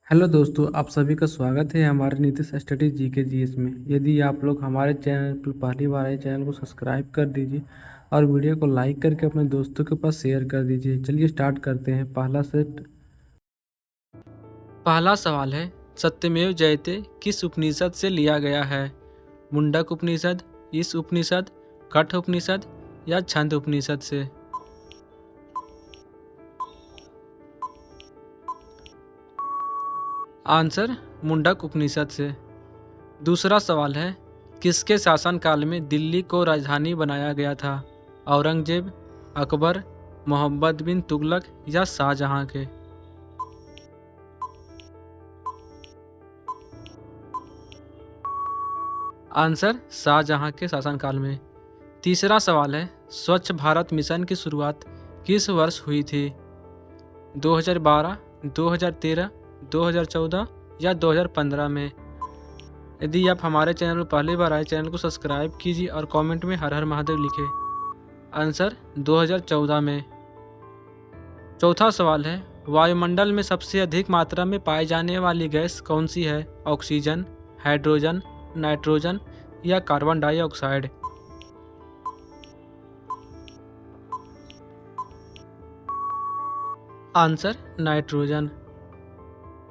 Hello दोस्तों, आप सभी का स्वागत है हमारे नीतिश स्टडी जीके जीएस में। यदि आप लोग हमारे चैनल पर पहली बार आए, चैनल को सब्सक्राइब कर दीजिए और वीडियो को लाइक करके अपने दोस्तों के पास शेयर कर दीजिए। चलिए स्टार्ट करते हैं। पहला सेट। पहला सवाल है, सत्यमेव जयते किस उपनिषद से लिया गया है? मुंडक उपनिषद, ईश उपनिषद, कठ उपनिषद या छंद उपनिषद से? आंसर मुंडक उपनिषद से। दूसरा सवाल है, किसके शासनकाल में दिल्ली को राजधानी बनाया गया था? औरंगजेब, अकबर, मोहम्मद बिन तुगलक या शाहजहां के? आंसर शाहजहां के शासनकाल में। तीसरा सवाल है, स्वच्छ भारत मिशन की शुरुआत किस वर्ष हुई थी? 2012, 2013, 2014 या 2015 में? यदि आप हमारे चैनल पर पहली बार आए, चैनल को सब्सक्राइब कीजिए और कमेंट में हर हर महादेव लिखें। आंसर 2014 में। चौथा सवाल है, वायुमंडल में सबसे अधिक मात्रा में पाई जाने वाली गैस कौन सी है? ऑक्सीजन, हाइड्रोजन, नाइट्रोजन या कार्बन डाइऑक्साइड? Answer nitrogen.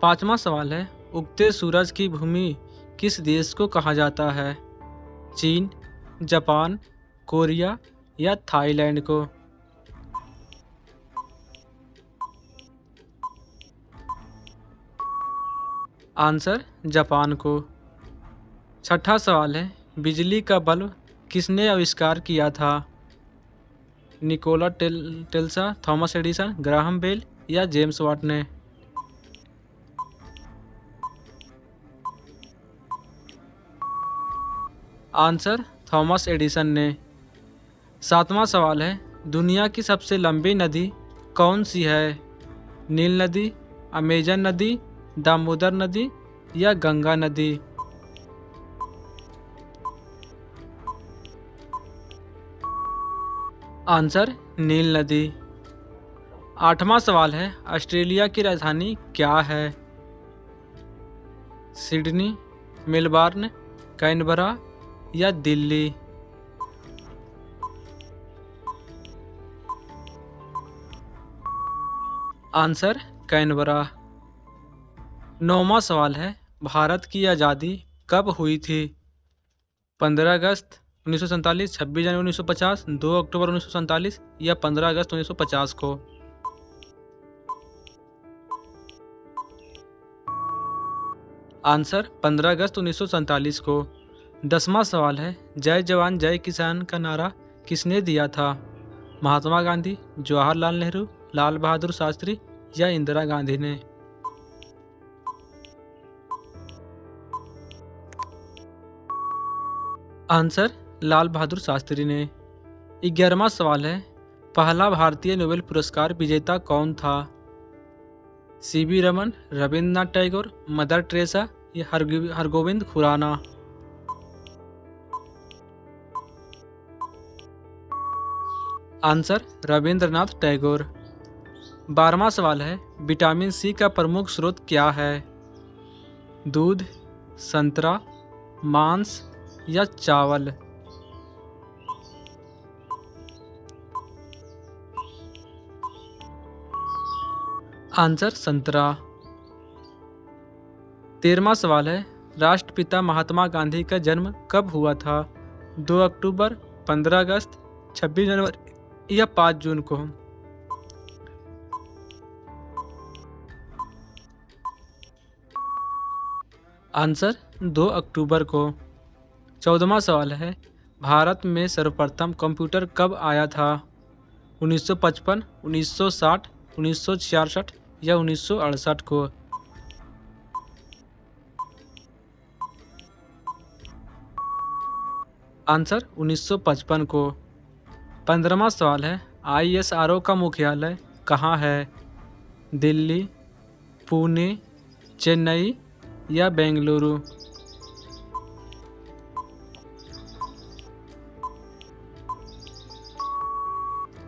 पांचवा सवाल है, उगते सूरज की भूमि किस देश को कहा जाता है? चीन, जापान, कोरिया या थाईलैंड को? आंसर जापान को। छठा सवाल है, बिजली का बल्ब किसने आविष्कार किया था? Nikola Tesla, Thomas Edison, Graham Bell या जेम्स वाट ने? आंसर थॉमस एडिसन ने। सातवां सवाल है, दुनिया की सबसे लंबी नदी कौन सी है? नील नदी, अमेजन नदी, दामोदर नदी या गंगा नदी? आंसर नील नदी। आठवां सवाल है, ऑस्ट्रेलिया की राजधानी क्या है? सिडनी, मेलबर्न, कैनबरा या दिल्ली? Answer Canberra. नौवां सवाल है, भारत की आज़ादी कब हुई थी? 15 अगस्त 1947, 26 जनवरी 1950, 2 अक्टूबर 1947 या 15 अगस्त 1950 को? आंसर 15 अगस्त 1947 को। 10वां सवाल है, जय जवान जय किसान का नारा किसने दिया था? महात्मा गांधी, जवाहरलाल नेहरू, लाल बहादुर शास्त्री या इंदिरा गांधी ने? आंसर लाल बहादुर शास्त्री ने। 11वां सवाल है, पहला भारतीय नोबेल पुरस्कार विजेता कौन था? CV Raman, Rabindranath Tagore, mother Teresa या हरगोविंद खुराना? आंसर रविंद्रनाथ टैगोर। 12वां सवाल है, विटामिन सी का प्रमुख स्रोत क्या है? दूध, संतरा, मांस या चावल? आंसर संतरा। 13वां सवाल है, राष्ट्रपिता महात्मा गांधी का जन्म कब हुआ था? 2 अक्टूबर, 15 अगस्त, 26 जनवरी या 5 जून को? आंसर 2 अक्टूबर को। 14वां सवाल है, भारत में सर्वप्रथम कंप्यूटर कब आया था? 1955, 1960, 1966 या 1968 को? आंसर 1955 को। 15वां सवाल है, ISRO का मुख्यालय कहाँ है? दिल्ली, पुणे, चेन्नई या बेंगलुरु?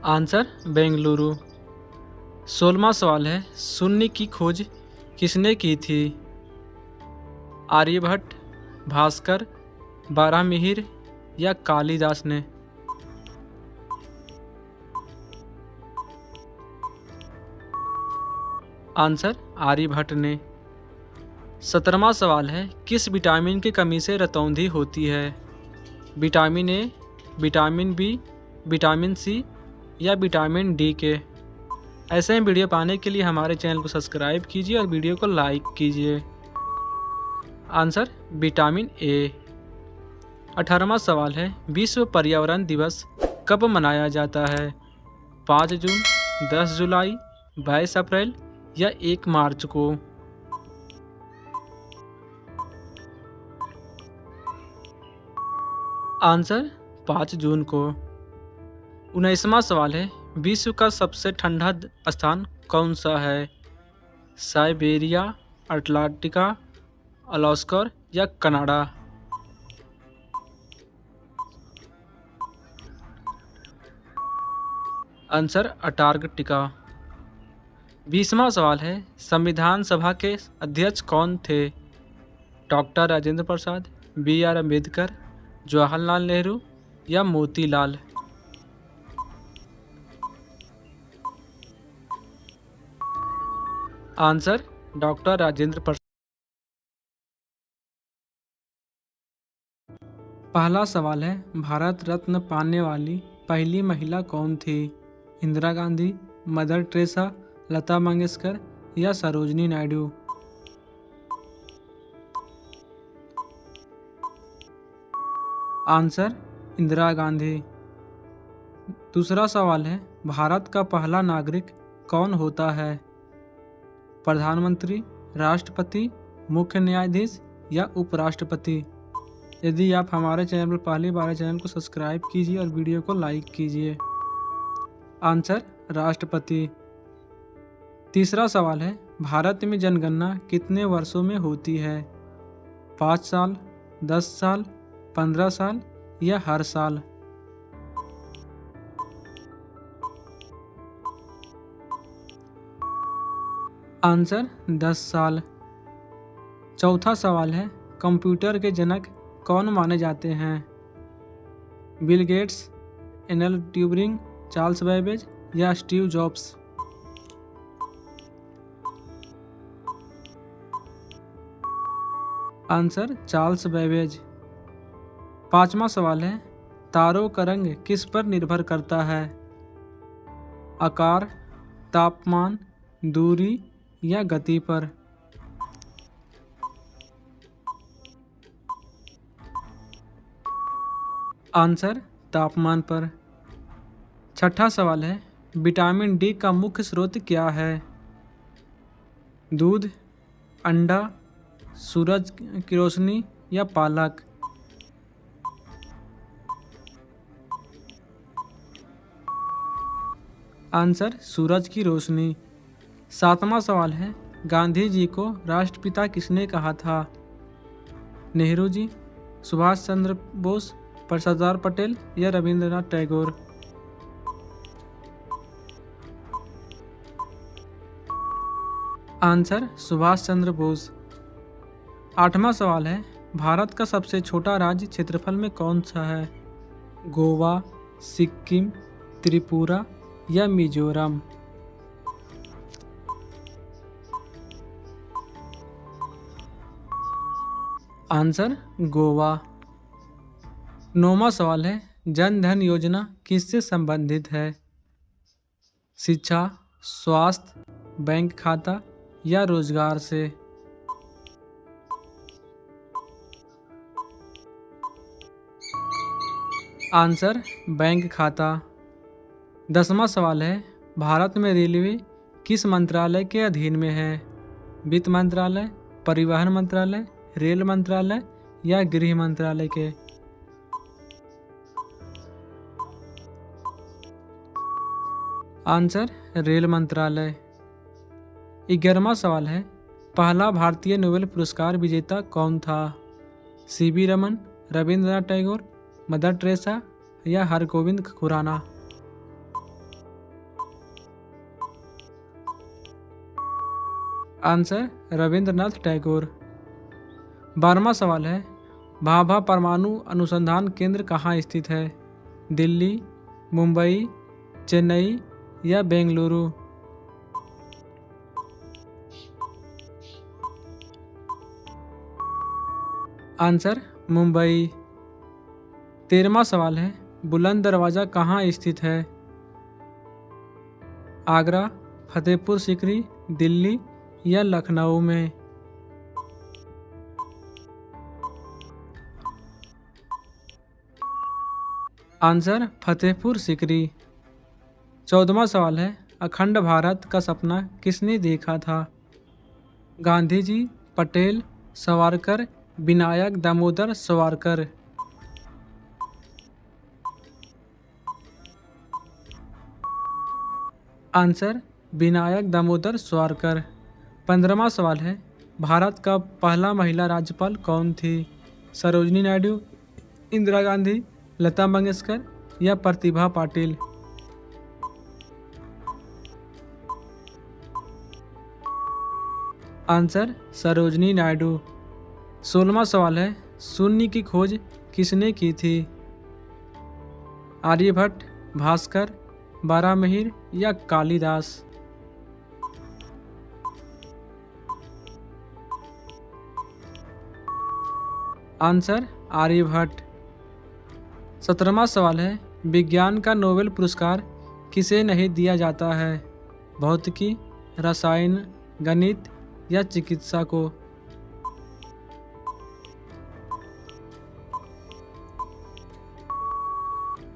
आंसर बेंगलुरु। 16वां सवाल है, शून्य की खोज किसने की थी? आर्यभट्ट, भास्कर, बारहमिहिर या कालिदास ने? आंसर आर्यभट्ट ने। 17वां सवाल है, किस विटामिन की कमी से रतौंधी होती है? Vitamin A, vitamin B, vitamin C या विटामिन डी के? ऐसे ही वीडियो पाने के लिए हमारे चैनल को सब्सक्राइब कीजिए और वीडियो को लाइक कीजिए। Answer vitamin A. 18वां सवाल है, विश्व पर्यावरण दिवस कब मनाया जाता है? 5 जून, 10 जुलाई, 22 अप्रैल या 1 मार्च को? आंसर 5 जून को। 19वां सवाल है, विश्व का सबसे ठंडा स्थान कौन सा है? साइबेरिया, अटलांटिका, अलास्का या कनाडा? Answer Antarctica. 20वां सवाल है, संविधान सभा के अध्यक्ष कौन थे? Doctor Rajendra Prasad, B R Ambedkar, Jawaharlal Nehru या मोतीलाल? Answer doctor Rajendra Prasad. पहला सवाल है, भारत रत्न पाने वाली पहली महिला कौन थी? इंदिरा गांधी, मदर टेरेसा, लता मंगेशकर या सरोजिनी नायडू? आंसर इंदिरा गांधी। दूसरा सवाल है, भारत का पहला नागरिक कौन होता है? प्रधानमंत्री, राष्ट्रपति, मुख्य न्यायाधीश या उपराष्ट्रपति? यदि आप हमारे चैनल पर पहली बार चैनल को सब्सक्राइब कीजिए और वीडियो को लाइक कीजिए। आंसर राष्ट्रपति। तीसरा सवाल है, भारत में जनगणना कितने वर्षों में होती है? 5 साल, 10 साल, 15 साल या हर साल? आंसर 10 साल। चौथा सवाल है, कंप्यूटर के जनक कौन माने जाते हैं? Bill Gates, Alan Turing, Charles Babbage या Steve Jobs? Answer Charles Babbage. पांचवा सवाल है, तारों का रंग किस पर निर्भर करता है? आकार, तापमान, दूरी या गति पर? आंसर तापमान पर। छठा सवाल है, विटामिन डी का मुख्य स्रोत क्या है? दूध, अंडा, सूरज की रोशनी या पालक? आंसर सूरज की रोशनी। सातवां सवाल है, गांधी जी को राष्ट्रपिता किसने कहा था? नेहरू जी, सुभाष चंद्र बोस, सरदार पटेल या रविंद्रनाथ टैगोर? आंसर सुभाष चंद्र बोस। आठवां सवाल है, भारत का सबसे छोटा राज्य क्षेत्रफल में कौन सा है? गोवा, सिक्किम, त्रिपुरा या मिजोरम? आंसर गोवा। नौवां सवाल है, जन धन योजना किससे संबंधित है? शिक्षा, स्वास्थ्य, बैंक खाता या रोजगार से? आंसर बैंक खाता। 10वां सवाल है, भारत में रेलवे किस मंत्रालय के अधीन में है? वित्त मंत्रालय, परिवहन मंत्रालय, रेल मंत्रालय या गृह मंत्रालय के? आंसर रेल मंत्रालय। 11वां सवाल है, पहला भारतीय नोबेल पुरस्कार विजेता कौन था? CV Raman, Rabindranath Tagore, mother Teresa या हरगोविंद खुराना? आंसर रविंद्रनाथ टैगोर। 12वां सवाल है, भाभा परमाणु अनुसंधान केंद्र कहाँ स्थित है? दिल्ली, मुंबई, चेन्नई या बेंगलुरु? आंसर मुंबई। 13वां सवाल है, बुलंद दरवाज़ा कहाँ स्थित है? आगरा, फतेहपुर सीकरी, दिल्ली या लखनऊ में? आंसर फतेहपुर सीकरी। 14वां सवाल है, अखंड भारत का सपना किसने देखा था? गांधी जी, पटेल, सावरकर, विनायक दामोदर सावरकर? आंसर विनायक दामोदर सावरकर। 15वां सवाल है, भारत का पहला महिला राज्यपाल कौन थी? सरोजिनी नायडू, इंदिरा गांधी, लता मंगेशकर या प्रतिभा पाटिल? आंसर सरोजिनी नायडू। 16वां सवाल है, शून्य की खोज किसने की थी? आर्यभट्ट, भास्कर, बारामिहिर या कालिदास? आंसर आर्यभट्ट। 17वां सवाल है, विज्ञान का नोबेल पुरस्कार किसे नहीं दिया जाता है? भौतिकी, रसायन, गणित या चिकित्सा को?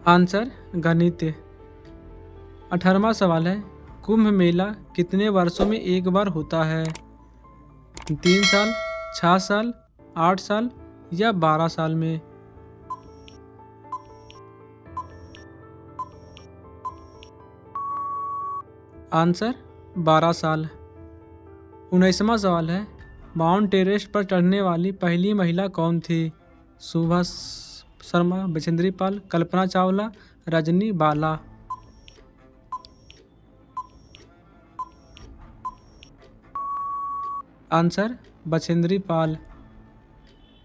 आंसर गणित। 18वां सवाल है, कुंभ मेला कितने वर्षों में एक बार होता है? 3 साल, 6 साल, 8 साल या 12 साल में? आंसर 12 साल। 19वां सवाल है, माउंट एवरेस्ट पर चढ़ने वाली पहली महिला कौन थी? सुभा शर्मा, बछेंद्री पाल, कल्पना चावला, रजनी बाला? आंसर बछेंद्री पाल।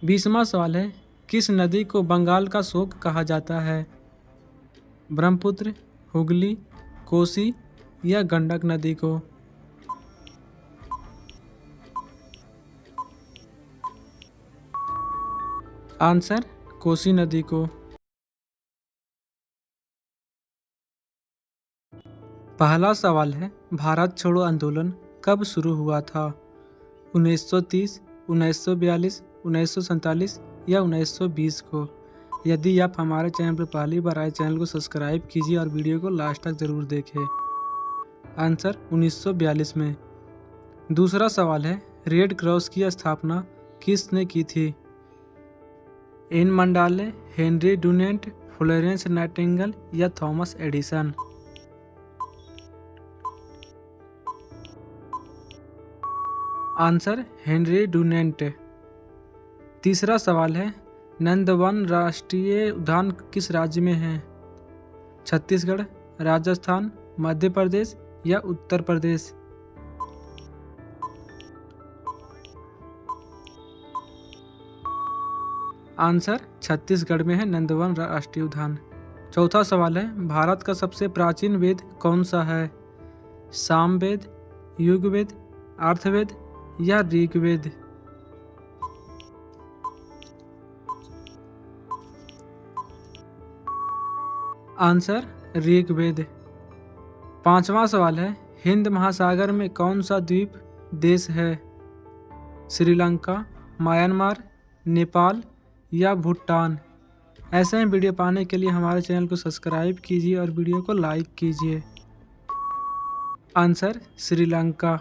20वां सवाल है, किस नदी को बंगाल का शोक कहा जाता है? ब्रह्मपुत्र, हुगली, कोसी या गंडक नदी को? आंसर कोसी नदी को। पहला सवाल है, भारत छोड़ो आंदोलन कब शुरू हुआ था? 1930, 1942, 1947 या 1920 को? यदि आप हमारे चैनल पर पहली बार आए, चैनल को सब्सक्राइब कीजिए और वीडियो को लास्ट तक ज़रूर देखें। आंसर 1942 में। दूसरा सवाल है, रेड क्रॉस की स्थापना किसने की थी? एन मंडाले, हेनरी डुनेंट, फ्लोरेंस नाइटिंगेल या Thomas Edison? Answer Henry Dunant. तीसरा सवाल है, नंदवन राष्ट्रीय उद्यान किस राज्य में है? छत्तीसगढ़, राजस्थान, मध्य प्रदेश या उत्तर प्रदेश? आंसर छत्तीसगढ़ में है नंदवन राष्ट्रीय उद्यान। चौथा सवाल है, भारत का सबसे प्राचीन वेद कौन सा है? सामवेद, युगवेद, अर्थवेद या ऋग्वेद? आंसर ऋग्वेद। पांचवा सवाल है, हिंद महासागर में कौन सा द्वीप देश है? श्रीलंका, म्यांमार, नेपाल या भूटान? ऐसे ही वीडियो पाने के लिए हमारे चैनल को सब्सक्राइब कीजिए और वीडियो को लाइक कीजिए। आंसर श्रीलंका।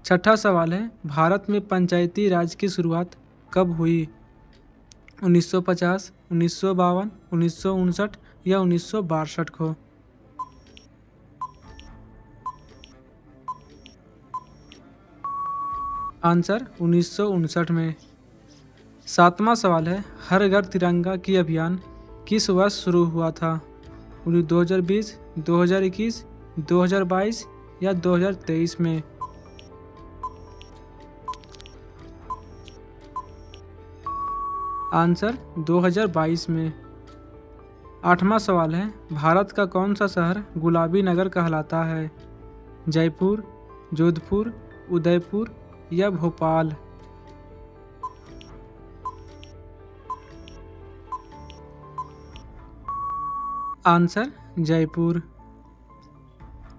छठा सवाल है, भारत में पंचायती राज की शुरुआत कब हुई? 1950, 1952, 1959 या 1962 को? आंसर 1959 में। सातवां सवाल है, हर घर तिरंगा की अभियान किस वर्ष शुरू हुआ था? 2020, 2021, 2022 या 2023 में? आंसर 2022 में। 8वां सवाल है, भारत का कौन सा शहर गुलाबी नगर कहलाता है? जयपुर, जोधपुर, उदयपुर या भोपाल? आंसर जयपुर।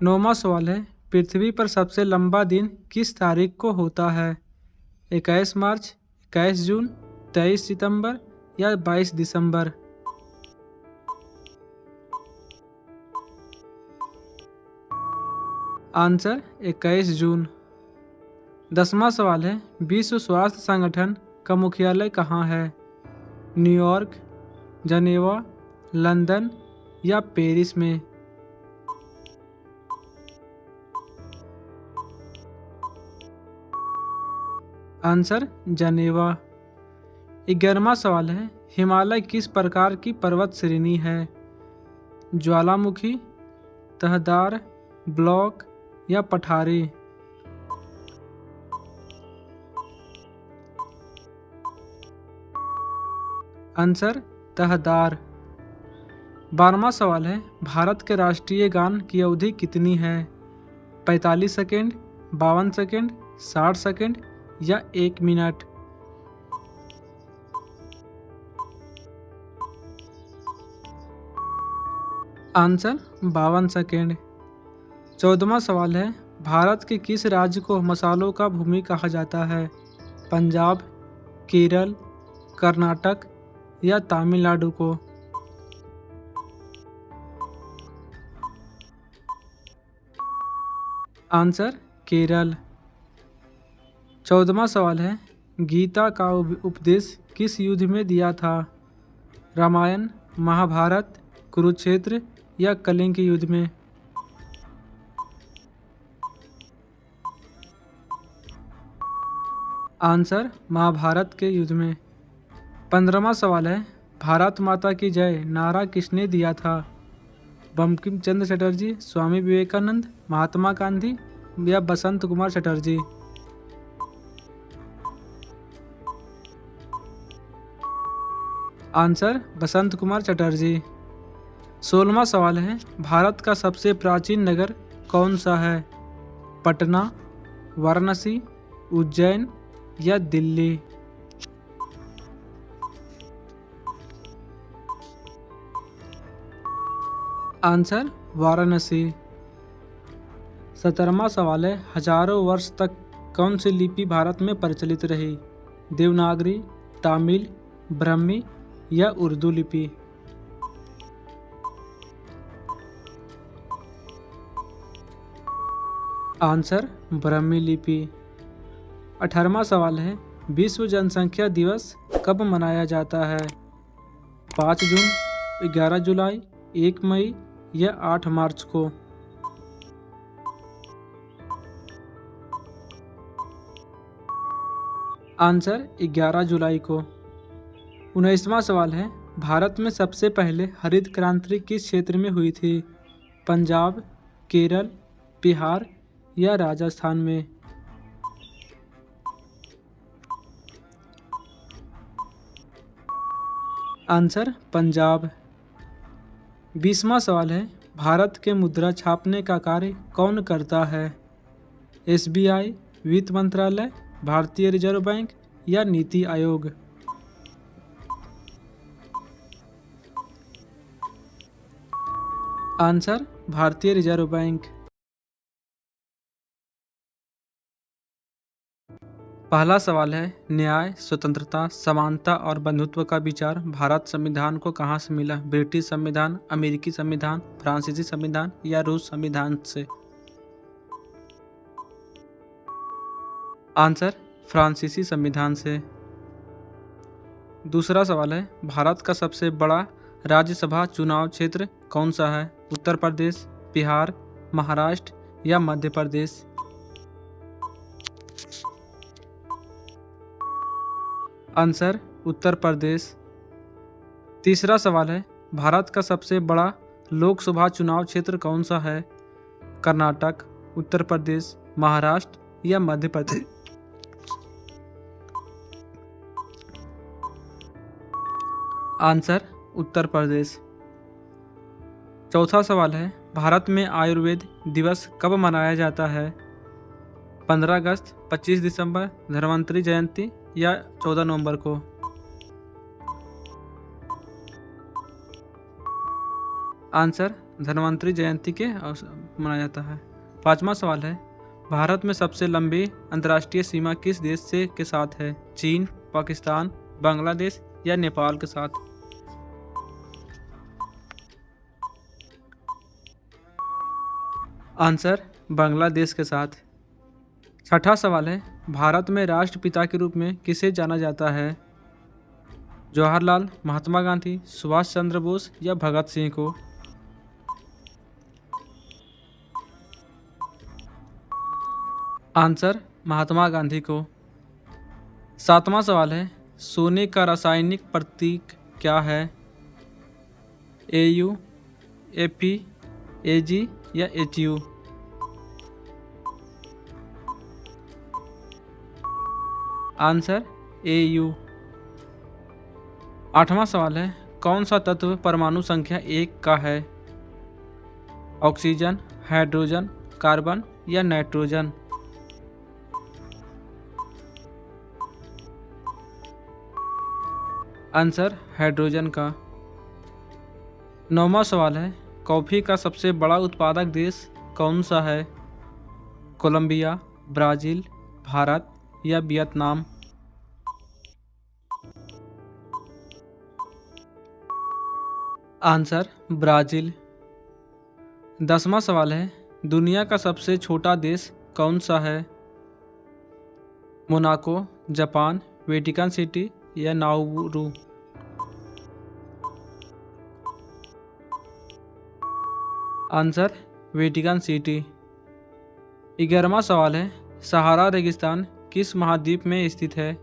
9वां सवाल है, पृथ्वी पर सबसे लंबा दिन किस तारीख को होता है? 21 मार्च, 21 जून, 23 सितंबर या 22 दिसंबर? आंसर 21 जून। 10वां सवाल है, विश्व स्वास्थ्य संगठन का मुख्यालय कहाँ है? न्यूयॉर्क, जनेवा, लंदन या पेरिस में? आंसर जनेवा। 11वां सवाल है, हिमालय किस प्रकार की पर्वत श्रेणी है? ज्वालामुखी, तहदार, ब्लॉक या पठारी? आंसर तहदार। 12वां सवाल है, भारत के राष्ट्रीय गान की अवधि कितनी है? 45 सेकेंड, 52 सेकेंड, 60 सेकेंड या 1 मिनट? Answer 52 second. 14वां सवाल है, भारत के किस राज्य को मसालों का भूमि कहा जाता है? पंजाब, केरल, कर्नाटक या तमिलनाडु को? आंसर केरल। 14वां सवाल है, गीता का उपदेश किस युद्ध में दिया था? रामायण, महाभारत, कुरुक्षेत्र या कलिंग के युद्ध में? आंसर महाभारत के युद्ध में। 15वां सवाल है, भारत माता की जय नारा किसने दिया था? बंकिम चंद्र चटर्जी, स्वामी विवेकानंद, महात्मा गांधी या बसंत कुमार चटर्जी? आंसर बसंत कुमार चटर्जी। 16वां सवाल है, भारत का सबसे प्राचीन नगर कौन सा है? पटना, वाराणसी, उज्जैन या दिल्ली? आंसर वाराणसी। 17वां सवाल है, हजारों वर्ष तक कौन सी लिपि भारत में प्रचलित रही? देवनागरी, तमिल, ब्राह्मी या उर्दू लिपि? आंसर ब्राह्मी लिपि। 18वां सवाल है, विश्व जनसंख्या दिवस कब मनाया जाता है? 5 जून, 11 जुलाई, 1 मई या 8 मार्च को? आंसर 11 जुलाई को। 19वां सवाल है, भारत में सबसे पहले हरित क्रांति किस क्षेत्र में हुई थी? पंजाब, केरल, बिहार या राजस्थान में? आंसर पंजाब। 20वां सवाल है, भारत के मुद्रा छापने का कार्य कौन करता है? SBI, वित्त मंत्रालय, भारतीय रिजर्व बैंक या नीति आयोग? आंसर भारतीय रिजर्व बैंक। पहला सवाल है, न्याय, स्वतंत्रता, समानता और बंधुत्व का विचार भारत संविधान को कहाँ से मिला? ब्रिटिश संविधान, अमेरिकी संविधान, फ्रांसीसी संविधान या रूस संविधान से? आंसर फ्रांसीसी संविधान से। दूसरा सवाल है, भारत का सबसे बड़ा राज्यसभा चुनाव क्षेत्र कौन सा है? उत्तर प्रदेश, बिहार, महाराष्ट्र या मध्य प्रदेश? आंसर उत्तर प्रदेश। तीसरा सवाल है, भारत का सबसे बड़ा लोकसभा चुनाव क्षेत्र कौन सा है? कर्नाटक, उत्तर प्रदेश, महाराष्ट्र या मध्य प्रदेश? आंसर उत्तर प्रदेश। चौथा सवाल है, भारत में आयुर्वेद दिवस कब मनाया जाता है? 15 अगस्त, 25 दिसंबर, धन्वंतरि जयंती या 14 नवंबर को? आंसर धन्वंतरि जयंती के मनाया जाता है। पांचवा सवाल है, भारत में सबसे लंबी अंतर्राष्ट्रीय सीमा किस देश से के साथ है? चीन, पाकिस्तान, बांग्लादेश या नेपाल के साथ? आंसर बांग्लादेश के साथ। छठा सवाल है, भारत में राष्ट्रपिता के रूप में किसे जाना जाता है? जवाहरलाल, महात्मा गांधी, सुभाष चंद्र बोस या भगत सिंह को? आंसर महात्मा गांधी को। सातवां सवाल है, सोने का रासायनिक प्रतीक क्या है? AU, Fe, Ag या HU? Answer AU। आठवां सवाल है, कौन सा तत्व परमाणु संख्या 1 का है? ऑक्सीजन, हाइड्रोजन, कार्बन या नाइट्रोजन? आंसर हाइड्रोजन का। नौवां सवाल है, कॉफ़ी का सबसे बड़ा उत्पादक देश कौन सा है? कोलंबिया, ब्राज़ील, भारत या वियतनाम? Answer Brazil. 10वां सवाल है, दुनिया का सबसे छोटा देश कौन सा है? मोनाको, जापान, वेटिकन सिटी या नाउरू? Answer Vatican City. 11वां सवाल है, सहारा रेगिस्तान किस महाद्वीप में स्थित है?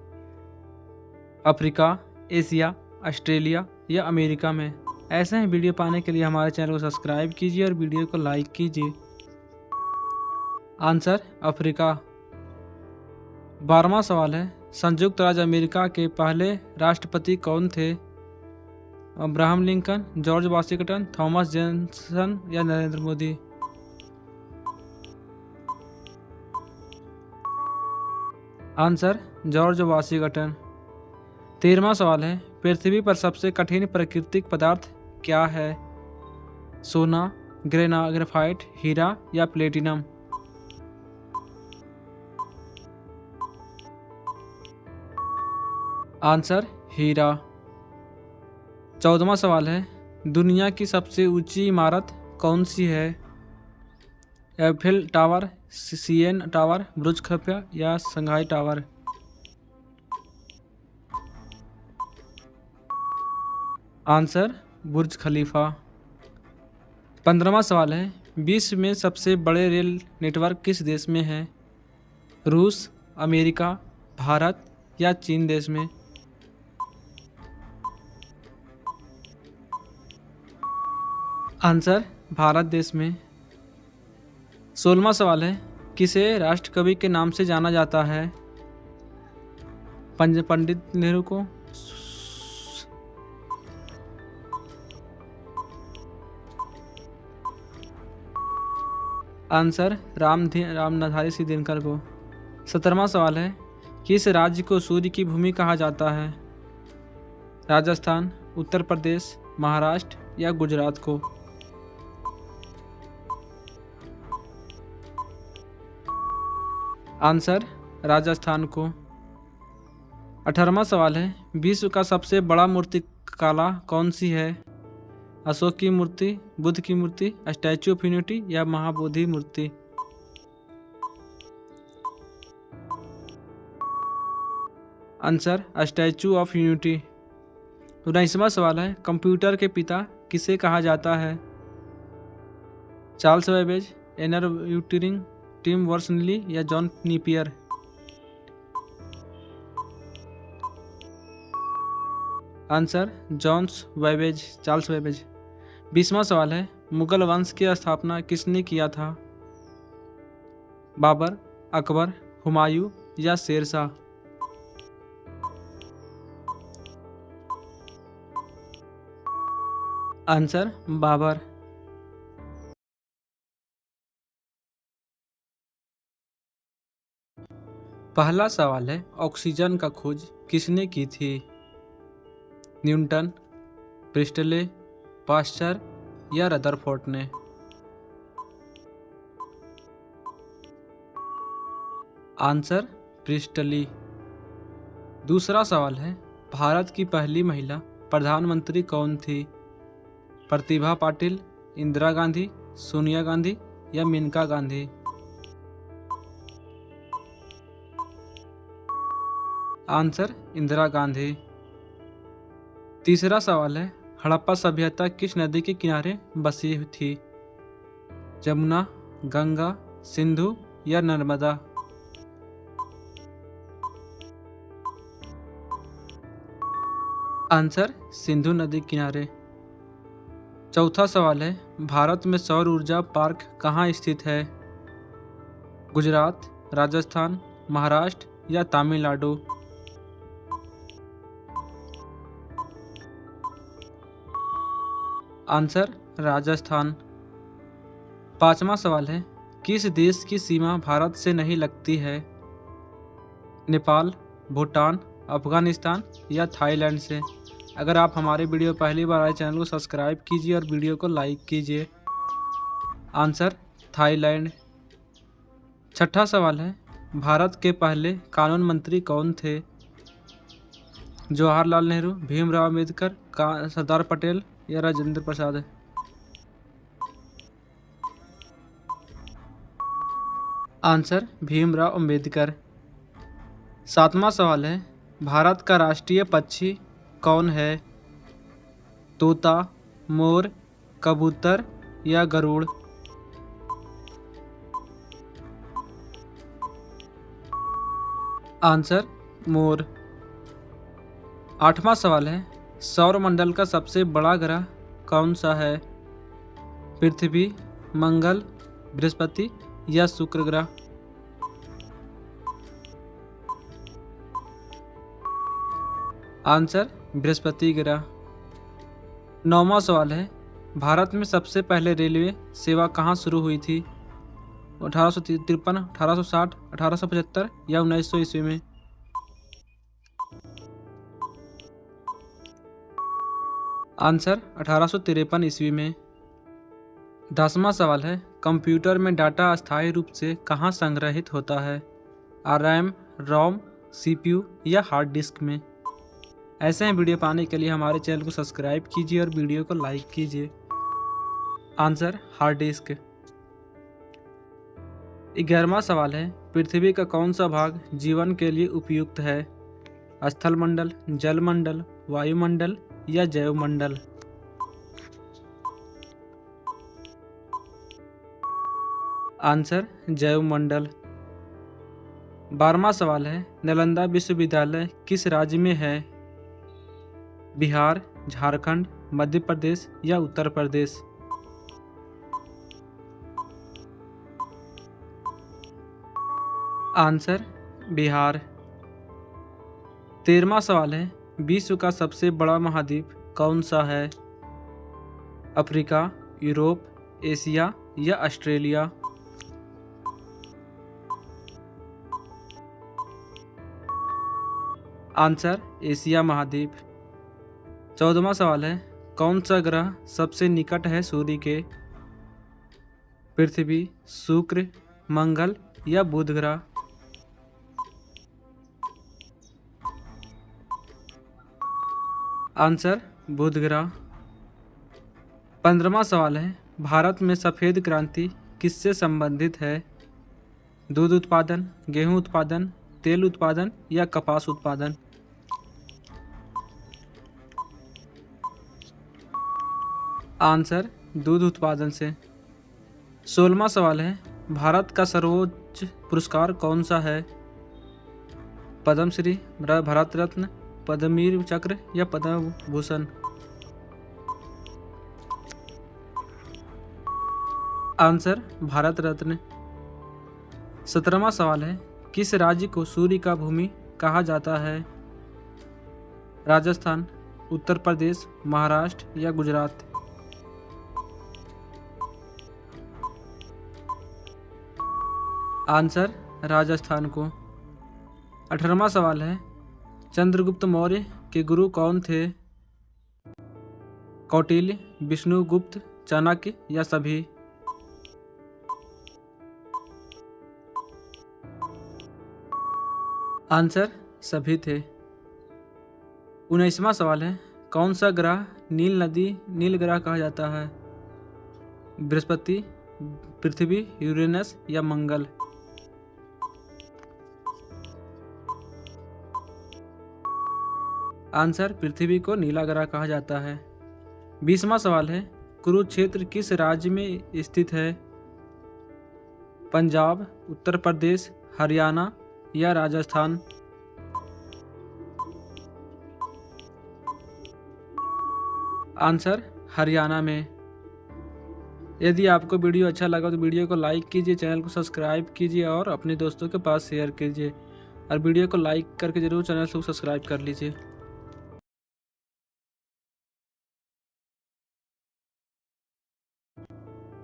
अफ्रीका, एशिया, ऑस्ट्रेलिया या अमेरिका में? ऐसे ही वीडियो पाने के लिए हमारे चैनल को सब्सक्राइब कीजिए और वीडियो को लाइक कीजिए। Answer Africa. 12वां सवाल है, संयुक्त राज्य अमेरिका के पहले राष्ट्रपति कौन थे? Abraham Lincoln, George Washington, Thomas Jefferson या Narendra Modi? Answer George Washington. 13वां सवाल है, पृथ्वी पर सबसे कठिन प्राकृतिक पदार्थ क्या है? सोना, ग्रेफाइट, हीरा या प्लेटिनम? आंसर हीरा। 14वां सवाल है, दुनिया की सबसे ऊंची इमारत कौन सी है? एफिल टावर, सीएन टावर, बुर्ज खलीफा या शंघाई टावर? आंसर बुर्ज खलीफा। 15वां सवाल है, विश्व में सबसे बड़े रेल नेटवर्क किस देश में है? रूस, अमेरिका, भारत या चीन देश में? आंसर भारत देश में। 16वां सवाल है, किसे राष्ट्रकवि के नाम से जाना जाता है? पंडित नेहरू को, आंसर रामधारी सिंह दिनकर को। 17वां सवाल है, किस राज्य को सूर्य की भूमि कहा जाता है? राजस्थान, उत्तर प्रदेश, महाराष्ट्र या गुजरात को? आंसर राजस्थान को। 18वां सवाल है, विश्व का सबसे बड़ा मूर्तिकला कौन सी है? अशोक की मूर्ति, बुद्ध की मूर्ति, स्टैचू ऑफ यूनिटी या महाबोधि मूर्ति? Answer Statue of Unity. 19वां सवाल है, कंप्यूटर के पिता किसे कहा जाता है? Charles Babbage, Alan Turing, Tim Berners Lee या John Napier? Answer Johns Babbage, Charles Babbage. 20वां सवाल है, मुगल वंश की स्थापना किसने किया था? बाबर, अकबर, हुमायूं या शेरशाह? आंसर बाबर। पहला सवाल है, ऑक्सीजन का खोज किसने की थी? न्यूटन, प्रिस्टले, पास्चर या रदरफोर्ड ने? Answer priestly. दूसरा सवाल है, भारत की पहली महिला प्रधानमंत्री कौन थी? प्रतिभा पाटिल, इंदिरा गांधी, सोनिया गांधी या मेनका गांधी? आंसर इंदिरा गांधी। तीसरा सवाल है, हड़प्पा सभ्यता किस नदी के किनारे बसी थी? जमुना, गंगा, सिंधु या नर्मदा? आंसर सिंधु नदी किनारे। चौथा सवाल है, भारत में सौर ऊर्जा पार्क कहाँ स्थित है? गुजरात, राजस्थान, महाराष्ट्र या तमिलनाडु? आंसर राजस्थान। पांचवा सवाल है, किस देश की सीमा भारत से नहीं लगती है? नेपाल, भूटान, अफगानिस्तान या थाईलैंड से? अगर आप हमारे वीडियो पहली बार आए, चैनल को सब्सक्राइब कीजिए और वीडियो को लाइक कीजिए। Answer Thailand. छठा सवाल है, भारत के पहले कानून मंत्री कौन थे? जवाहरलाल नेहरू, भीमराव अम्बेडकर, सरदार पटेल या राजेंद्र प्रसाद? आंसर भीमराव अम्बेडकर। सातवां सवाल है, भारत का राष्ट्रीय पक्षी कौन है? तोता, मोर, कबूतर या गरुड़? Answer more. आठवां सवाल है, सौरमंडल का सबसे बड़ा ग्रह कौन सा है? पृथ्वी, मंगल, बृहस्पति या शुक्र ग्रह? आंसर बृहस्पति ग्रह। नौवां सवाल है, भारत में सबसे पहले रेलवे सेवा कहाँ शुरू हुई थी? 1853, 1860, 1875 या 1900 ईस्वी में? आंसर 1853 ईस्वी में। 10वां सवाल है, कंप्यूटर में डाटा अस्थायी रूप से कहाँ संग्रहित होता है? रैम, रोम, सीपीयू या हार्ड डिस्क में? ऐसे ही वीडियो पाने के लिए हमारे चैनल को सब्सक्राइब कीजिए और वीडियो को लाइक कीजिए। Answer hard disk. 11वां सवाल है, पृथ्वी का कौन सा भाग जीवन के लिए उपयुक्त है? स्थल मंडल, जल मंडल, वायुमंडल या जैव मंडल? आंसर जैव मंडल। 12वां सवाल है, नालंदा विश्वविद्यालय किस राज्य में है? बिहार, झारखंड, मध्य प्रदेश या उत्तर प्रदेश? आंसर बिहार। 13वां सवाल है, विश्व का सबसे बड़ा महाद्वीप कौन सा है? अफ्रीका, यूरोप, एशिया या ऑस्ट्रेलिया? आंसर एशिया महाद्वीप। 14वां सवाल है, कौन सा ग्रह सबसे निकट है सूर्य के? पृथ्वी, शुक्र, मंगल या बुध ग्रह? आंसर बुध ग्रह। 15वां सवाल है, भारत में सफ़ेद क्रांति किससे संबंधित है? दूध उत्पादन, गेहूं उत्पादन, तेल उत्पादन या कपास उत्पादन? आंसर दूध उत्पादन से। 16वां सवाल है, भारत का सर्वोच्च पुरस्कार कौन सा है? पद्मश्री, भारत रत्न, पद्मवीर चक्र या पद्म भूषण? आंसर भारत रत्न। 17वां सवाल है, किस राज्य को सूर्य का भूमि कहा जाता है? राजस्थान, उत्तर प्रदेश, महाराष्ट्र या गुजरात? आंसर राजस्थान को। 18वां सवाल है, चंद्रगुप्त मौर्य के गुरु कौन थे? कौटिल्य, विष्णुगुप्त, चाणक्य या सभी? आंसर सभी थे। 19वां सवाल है, कौन सा ग्रह नील ग्रह कहा जाता है? बृहस्पति, पृथ्वी, यूरेनस या मंगल? आंसर पृथ्वी को नीला ग्रह कहा जाता है। 20वां सवाल है, कुरुक्षेत्र किस राज्य में स्थित है? पंजाब, उत्तर प्रदेश, हरियाणा या राजस्थान? आंसर हरियाणा में। यदि आपको वीडियो अच्छा लगा तो वीडियो को लाइक कीजिए, चैनल को सब्सक्राइब कीजिए और अपने दोस्तों के पास शेयर कीजिए, और वीडियो को लाइक करके जरूर चैनल को सब्सक्राइब कर लीजिए।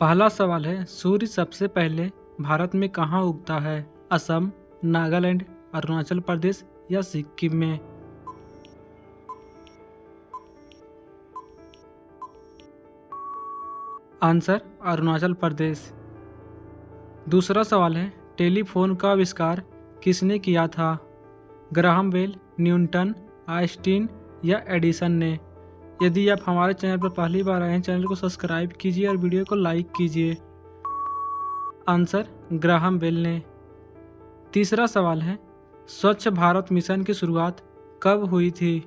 पहला सवाल है, सूर्य सबसे पहले भारत में कहाँ उगता है? असम, नागालैंड, अरुणाचल प्रदेश या सिक्किम में? आंसर अरुणाचल प्रदेश। दूसरा सवाल है, टेलीफोन का आविष्कार किसने किया था? ग्राहम बेल, न्यूटन, आइंस्टीन या एडिसन ने? यदि आप हमारे चैनल पर पहली बार आए हैं, चैनल को सब्सक्राइब कीजिए और वीडियो को लाइक कीजिए। आंसर ग्राहम बेल ने। तीसरा सवाल है, स्वच्छ भारत मिशन की शुरुआत कब हुई थी?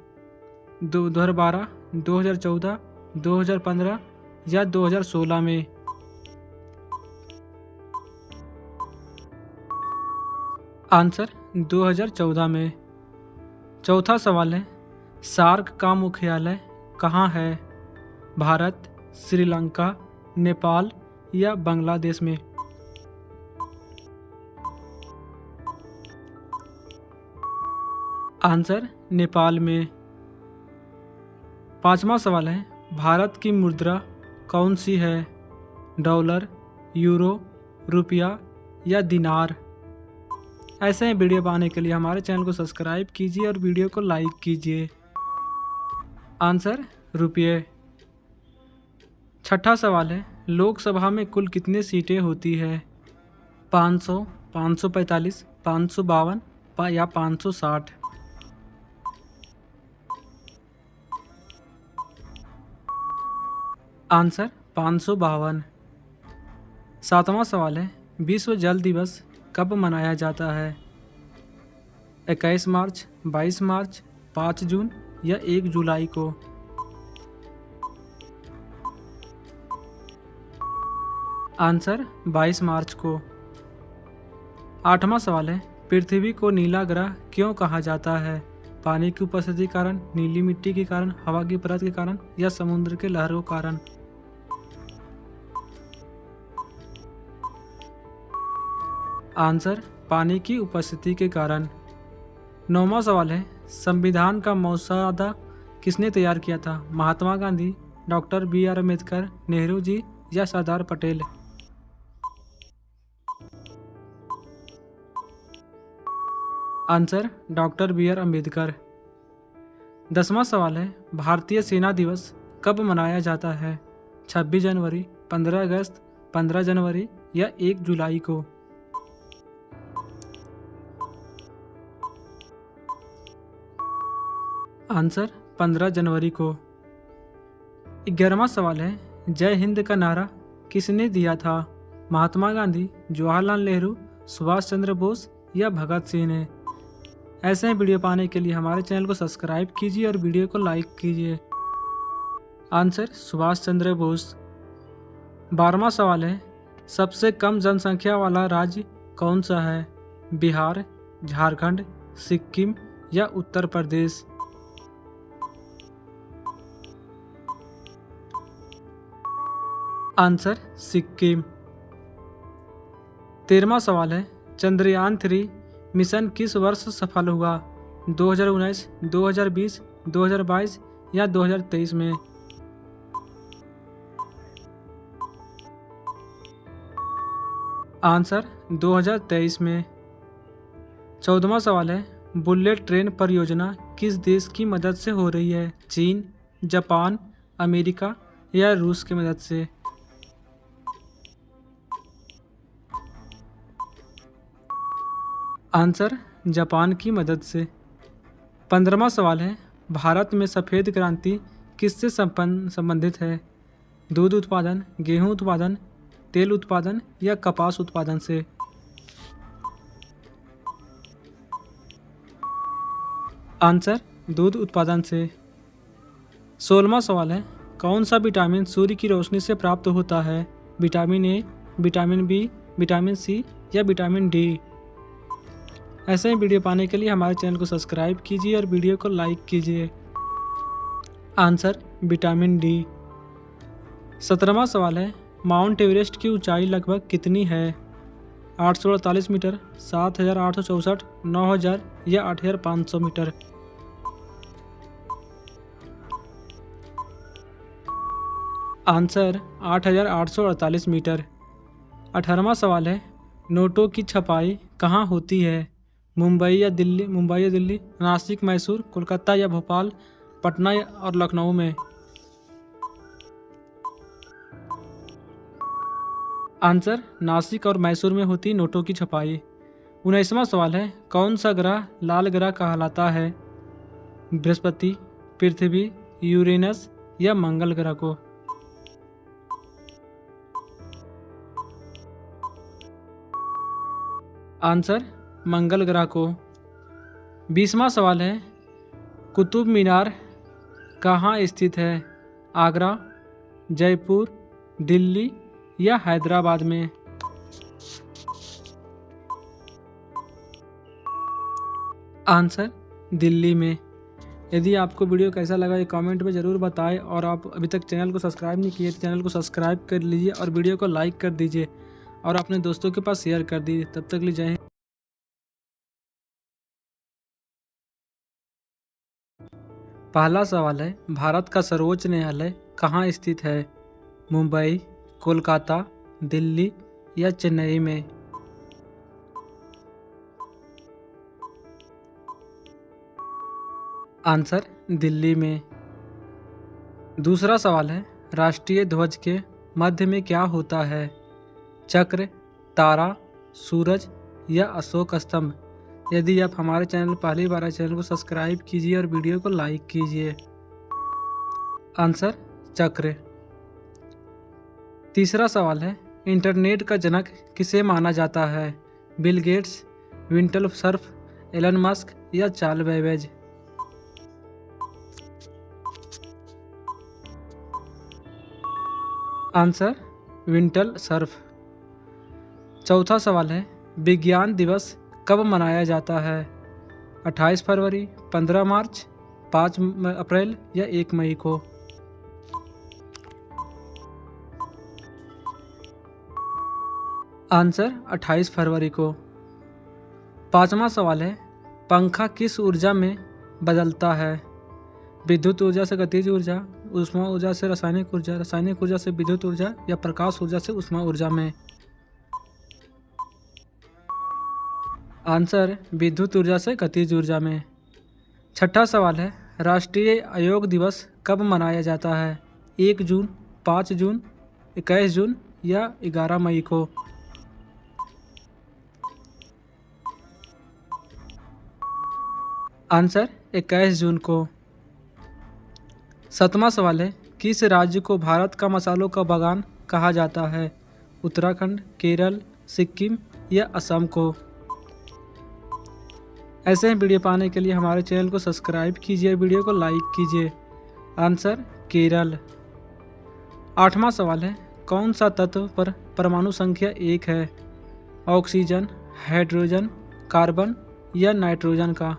2012, 2014, 2015 या 2016 में? आंसर 2014 में। चौथा सवाल है, सार्क का मुख्यालय कहाँ है? भारत, श्रीलंका, नेपाल या बांग्लादेश में? आंसर नेपाल में। पांचवा सवाल है, भारत की मुद्रा कौन सी है? डॉलर, यूरो, रुपया या दिनार? ऐसे ही वीडियो पाने के लिए हमारे चैनल को सब्सक्राइब कीजिए और वीडियो को लाइक कीजिए। आंसर रुपये। छठा सवाल है, लोकसभा में कुल कितनी सीटें होती है? 500, 545, 552 या 560? आंसर 552। सातवां सवाल है, विश्व जल दिवस कब मनाया जाता है? 21 मार्च, 22 मार्च, 5 जून या 1 जुलाई को? आंसर 22 मार्च को। आठवां सवाल है, पृथ्वी को नीला ग्रह क्यों कहा जाता है? पानी की उपस्थिति के कारण, नीली मिट्टी के कारण, हवा की परत के कारण या समुद्र के लहरों के कारण? आंसर पानी की उपस्थिति के कारण। 9वां सवाल है, संविधान का मसौदा किसने तैयार किया था? महात्मा गांधी, डॉक्टर BR अम्बेडकर, नेहरू जी या Sardar Patel? Answer doctor BR Ambedkar. 10वां सवाल है, भारतीय सेना दिवस कब मनाया जाता है? 26 जनवरी, 15 अगस्त, 15 जनवरी या 1 जुलाई को? आंसर 15 जनवरी को। 11वां सवाल है, जय हिंद का नारा किसने दिया था? महात्मा गांधी, जवाहरलाल नेहरू, सुभाष चंद्र बोस या भगत सिंह ने? ऐसे ही वीडियो पाने के लिए हमारे चैनल को सब्सक्राइब कीजिए और वीडियो को लाइक कीजिए। आंसर सुभाष चंद्र बोस। 12वां सवाल है, सबसे कम जनसंख्या वाला राज्य कौन सा है? बिहार, झारखंड, सिक्किम या उत्तर प्रदेश? आंसर सिक्किम। 13वां सवाल है, चंद्रयान 3 मिशन किस वर्ष सफल हुआ? 2019, 2020, 2022 या 2023 में? आंसर 2023 में। 14वां सवाल है, बुलेट ट्रेन परियोजना किस देश की मदद से हो रही है? चीन, जापान, अमेरिका या रूस की मदद से? आंसर जापान की मदद से। 15वां सवाल है, भारत में सफ़ेद क्रांति किससे संबंधित है? दूध उत्पादन, गेहूं उत्पादन, तेल उत्पादन या कपास उत्पादन से? आंसर दूध उत्पादन से। 16वां सवाल है, कौन सा विटामिन सूर्य की रोशनी से प्राप्त होता है? Vitamin A, vitamin B, vitamin C या विटामिन डी? ऐसे ही वीडियो पाने के लिए हमारे चैनल को सब्सक्राइब कीजिए और वीडियो को लाइक कीजिए। Answer vitamin D. 17वां सवाल है, माउंट एवरेस्ट की ऊंचाई लगभग कितनी है? 848 मीटर, 7864, 9000 या 8500 मीटर? Answer 8848 metre. 18वां सवाल है, नोटों की छपाई कहाँ होती है? मुंबई या दिल्ली, नासिक, मैसूर, कोलकाता या भोपाल, पटना और लखनऊ में? आंसर नासिक और मैसूर में होती नोटों की छपाई। 19वां सवाल है, कौन सा ग्रह लाल ग्रह कहलाता है? बृहस्पति, पृथ्वी, यूरेनस या मंगल ग्रह को? आंसर मंगल ग्रह को। 20वां सवाल है, कुतुब मीनार कहाँ स्थित है? आगरा, जयपुर, दिल्ली या हैदराबाद में? आंसर दिल्ली में। यदि आपको वीडियो कैसा लगा ये कमेंट में ज़रूर बताएं और आप अभी तक चैनल को सब्सक्राइब नहीं किए तो चैनल को सब्सक्राइब कर लीजिए और वीडियो को लाइक कर दीजिए और अपने दोस्तों के पास शेयर कर दीजिए। तब तक ले जय हिंद। पहला सवाल है, भारत का सर्वोच्च न्यायालय कहाँ स्थित है? मुंबई, कोलकाता, दिल्ली या चेन्नई में? आंसर दिल्ली में। दूसरा सवाल है, राष्ट्रीय ध्वज के मध्य में क्या होता है? चक्र, तारा, सूरज या अशोक स्तंभ? यदि आप हमारे चैनल पहली बार आए चैनल को सब्सक्राइब कीजिए और वीडियो को लाइक कीजिए। आंसर चक्र। तीसरा सवाल है, इंटरनेट का जनक किसे माना जाता है? Bill Gates, Vinton Cerf, Elon Musk या Charles Babbage? Answer Vinton Cerf. चौथा सवाल है, विज्ञान दिवस कब मनाया जाता है? 28 फरवरी, 15 मार्च, 5 अप्रैल या 1 मई को? आंसर 28 फरवरी को। पांचवा सवाल है, पंखा किस ऊर्जा में बदलता है? विद्युत ऊर्जा से गतिज ऊर्जा, ऊष्मा ऊर्जा से रासायनिक ऊर्जा, रासायनिक ऊर्जा से विद्युत ऊर्जा या प्रकाश ऊर्जा से ऊष्मा ऊर्जा में? आंसर विद्युत ऊर्जा से गतिज ऊर्जा में। छठा सवाल है, राष्ट्रीय योग दिवस कब मनाया जाता है? 1 जून, 5 जून, 21 जून या 11 मई को? आंसर 21 जून को। सातवां सवाल है, किस राज्य को भारत का मसालों का बागान कहा जाता है? उत्तराखंड, केरल, सिक्किम या असम को? ऐसे ही वीडियो पाने के लिए हमारे चैनल को सब्सक्राइब कीजिए, वीडियो को लाइक कीजिए। आंसर केरल। आठवां सवाल है, कौन सा तत्व पर परमाणु संख्या 1 है? ऑक्सीजन, हाइड्रोजन, कार्बन या नाइट्रोजन का?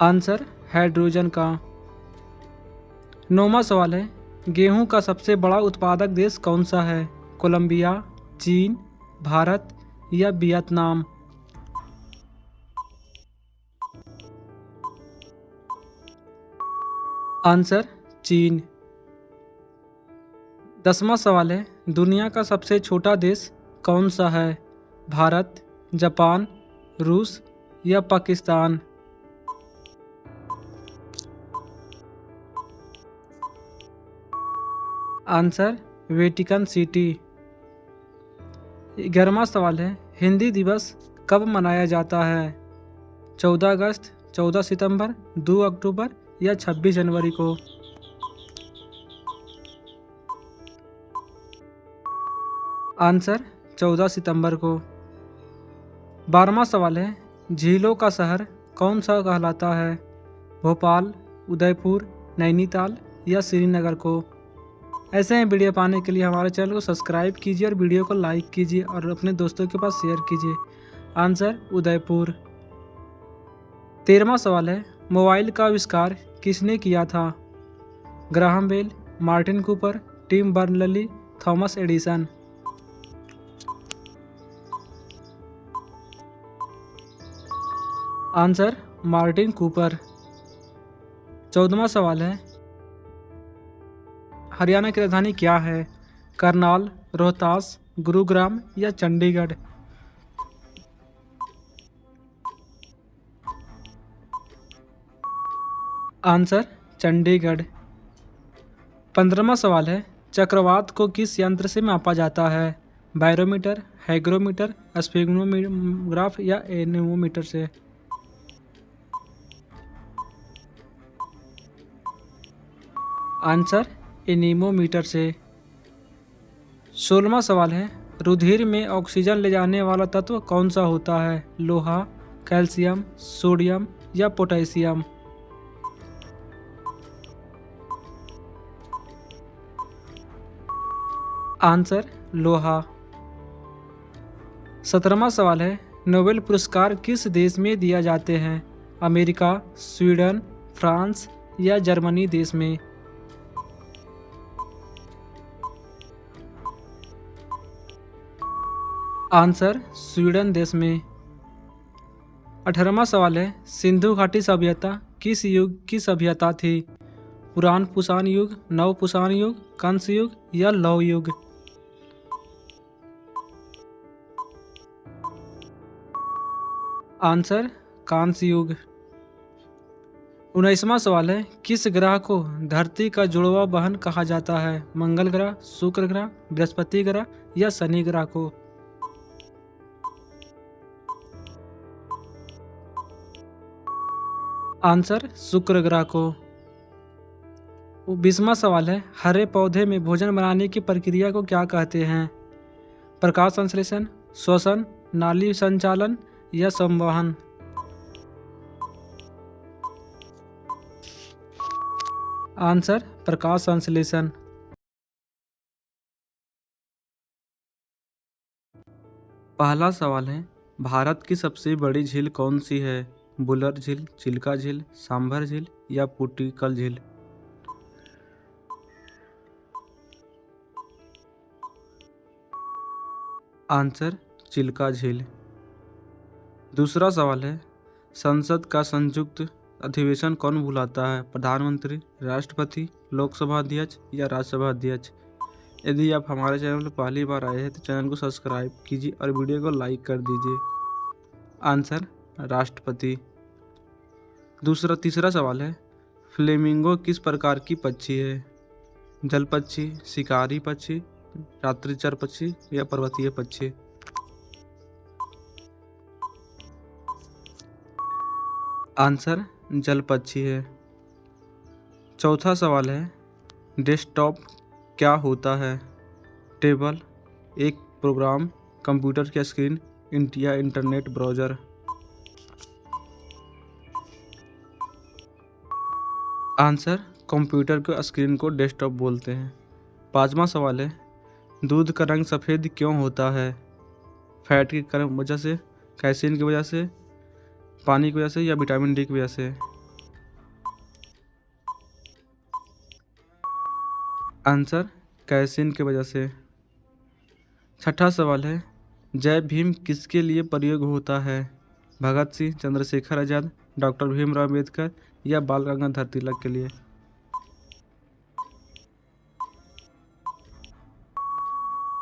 आंसर हाइड्रोजन का। 9वां सवाल है, गेहूं का सबसे बड़ा उत्पादक देश कौन सा है? कोलंबिया, चीन, भारत या वियतनाम? आंसर चीन। 10वां सवाल है, दुनिया का सबसे छोटा देश कौन सा है? भारत, जापान, रूस या पाकिस्तान? Answer Vatican City. 11वां सवाल है, हिंदी दिवस कब मनाया जाता है? 14 अगस्त, 14 सितंबर, 2 अक्टूबर या 26 जनवरी को? आंसर 14 सितंबर को। 12वां सवाल है, झीलों का शहर कौन सा कहलाता है? भोपाल, उदयपुर, नैनीताल या श्रीनगर को? ऐसे ही वीडियो पाने के लिए हमारे चैनल को सब्सक्राइब कीजिए और वीडियो को लाइक कीजिए और अपने दोस्तों के पास शेयर कीजिए। आंसर उदयपुर। 13वां सवाल है, मोबाइल का आविष्कार किसने किया था? Graham Bell, Martin Cooper, Tim Berners Lee, Thomas Edison? Answer Martin Cooper. 14वां सवाल है, हरियाणा की राजधानी क्या है? करनाल, रोहतास, गुरुग्राम या चंडीगढ़? आंसर चंडीगढ़। 15वां सवाल है, चक्रवात को किस यंत्र से मापा जाता है? बैरोमीटर, हाइग्रोमीटर, स्फिग्मोग्राफ या एनेमोमीटर से? आंसर एनीमोमीटर से। 16वां सवाल है, रुधिर में ऑक्सीजन ले जाने वाला तत्व कौन सा होता है? लोहा, कैल्शियम, सोडियम या पोटेशियम? आंसर लोहा। 17वां सवाल है, नोबेल पुरस्कार किस देश में दिया जाते हैं? अमेरिका, स्वीडन, फ्रांस या जर्मनी देश में? आंसर स्वीडन देश में। 18वां सवाल है, सिंधु घाटी सभ्यता किस युग की सभ्यता थी? पुरान कुषाण युग, नव कुषाण युग, कंस युग या लौह युग? आंसर कांस्य युग। 19वां सवाल है, किस ग्रह को धरती का जुड़वा बहन कहा जाता है? मंगल ग्रह, शुक्र ग्रह, बृहस्पति ग्रह या शनि ग्रह को? आंसर शुक्र ग्रह को। 20वां सवाल है, हरे पौधे में भोजन बनाने की प्रक्रिया को क्या कहते हैं? प्रकाश संश्लेषण, श्वसन, नाली संचालन या संवहन? आंसर प्रकाश संश्लेषण। पहला सवाल है, भारत की सबसे बड़ी झील कौन सी है? बुलर झील, चिल्का झील, सांभर झील या पुटिकल झील? आंसर चिल्का झील। दूसरा सवाल है, संसद का संयुक्त अधिवेशन कौन बुलाता है? प्रधानमंत्री, राष्ट्रपति, लोकसभा अध्यक्ष या राज्यसभा अध्यक्ष? यदि आप हमारे चैनल पर पहली बार आए हैं तो चैनल को सब्सक्राइब कीजिए और वीडियो को लाइक कर दीजिए। आंसर राष्ट्रपति। तीसरा सवाल है, फ्लेमिंगो किस प्रकार की पक्षी है? जल पक्षी, शिकारी पक्षी, रात्रिचर पक्षी या पर्वतीय पक्षी? आंसर जल पक्षी है। चौथा सवाल है, डेस्कटॉप क्या होता है? टेबल, एक प्रोग्राम, कंप्यूटर की स्क्रीन या इंटरनेट ब्राउज़र? आंसर कंप्यूटर के स्क्रीन को डेस्कटॉप बोलते हैं। 5वां सवाल है, दूध का रंग सफ़ेद क्यों होता है? फैट की वजह से, कैसीन की वजह से, पानी की वजह से या विटामिन डी की वजह से? आंसर कैसीन की वजह से। 6ठा सवाल है, जय भीम किसके लिए प्रयोग होता है? भगत सिंह, चंद्रशेखर आज़ाद, डॉक्टर भीमराव अम्बेडकर या बाल गंगाधर तिलक के लिए?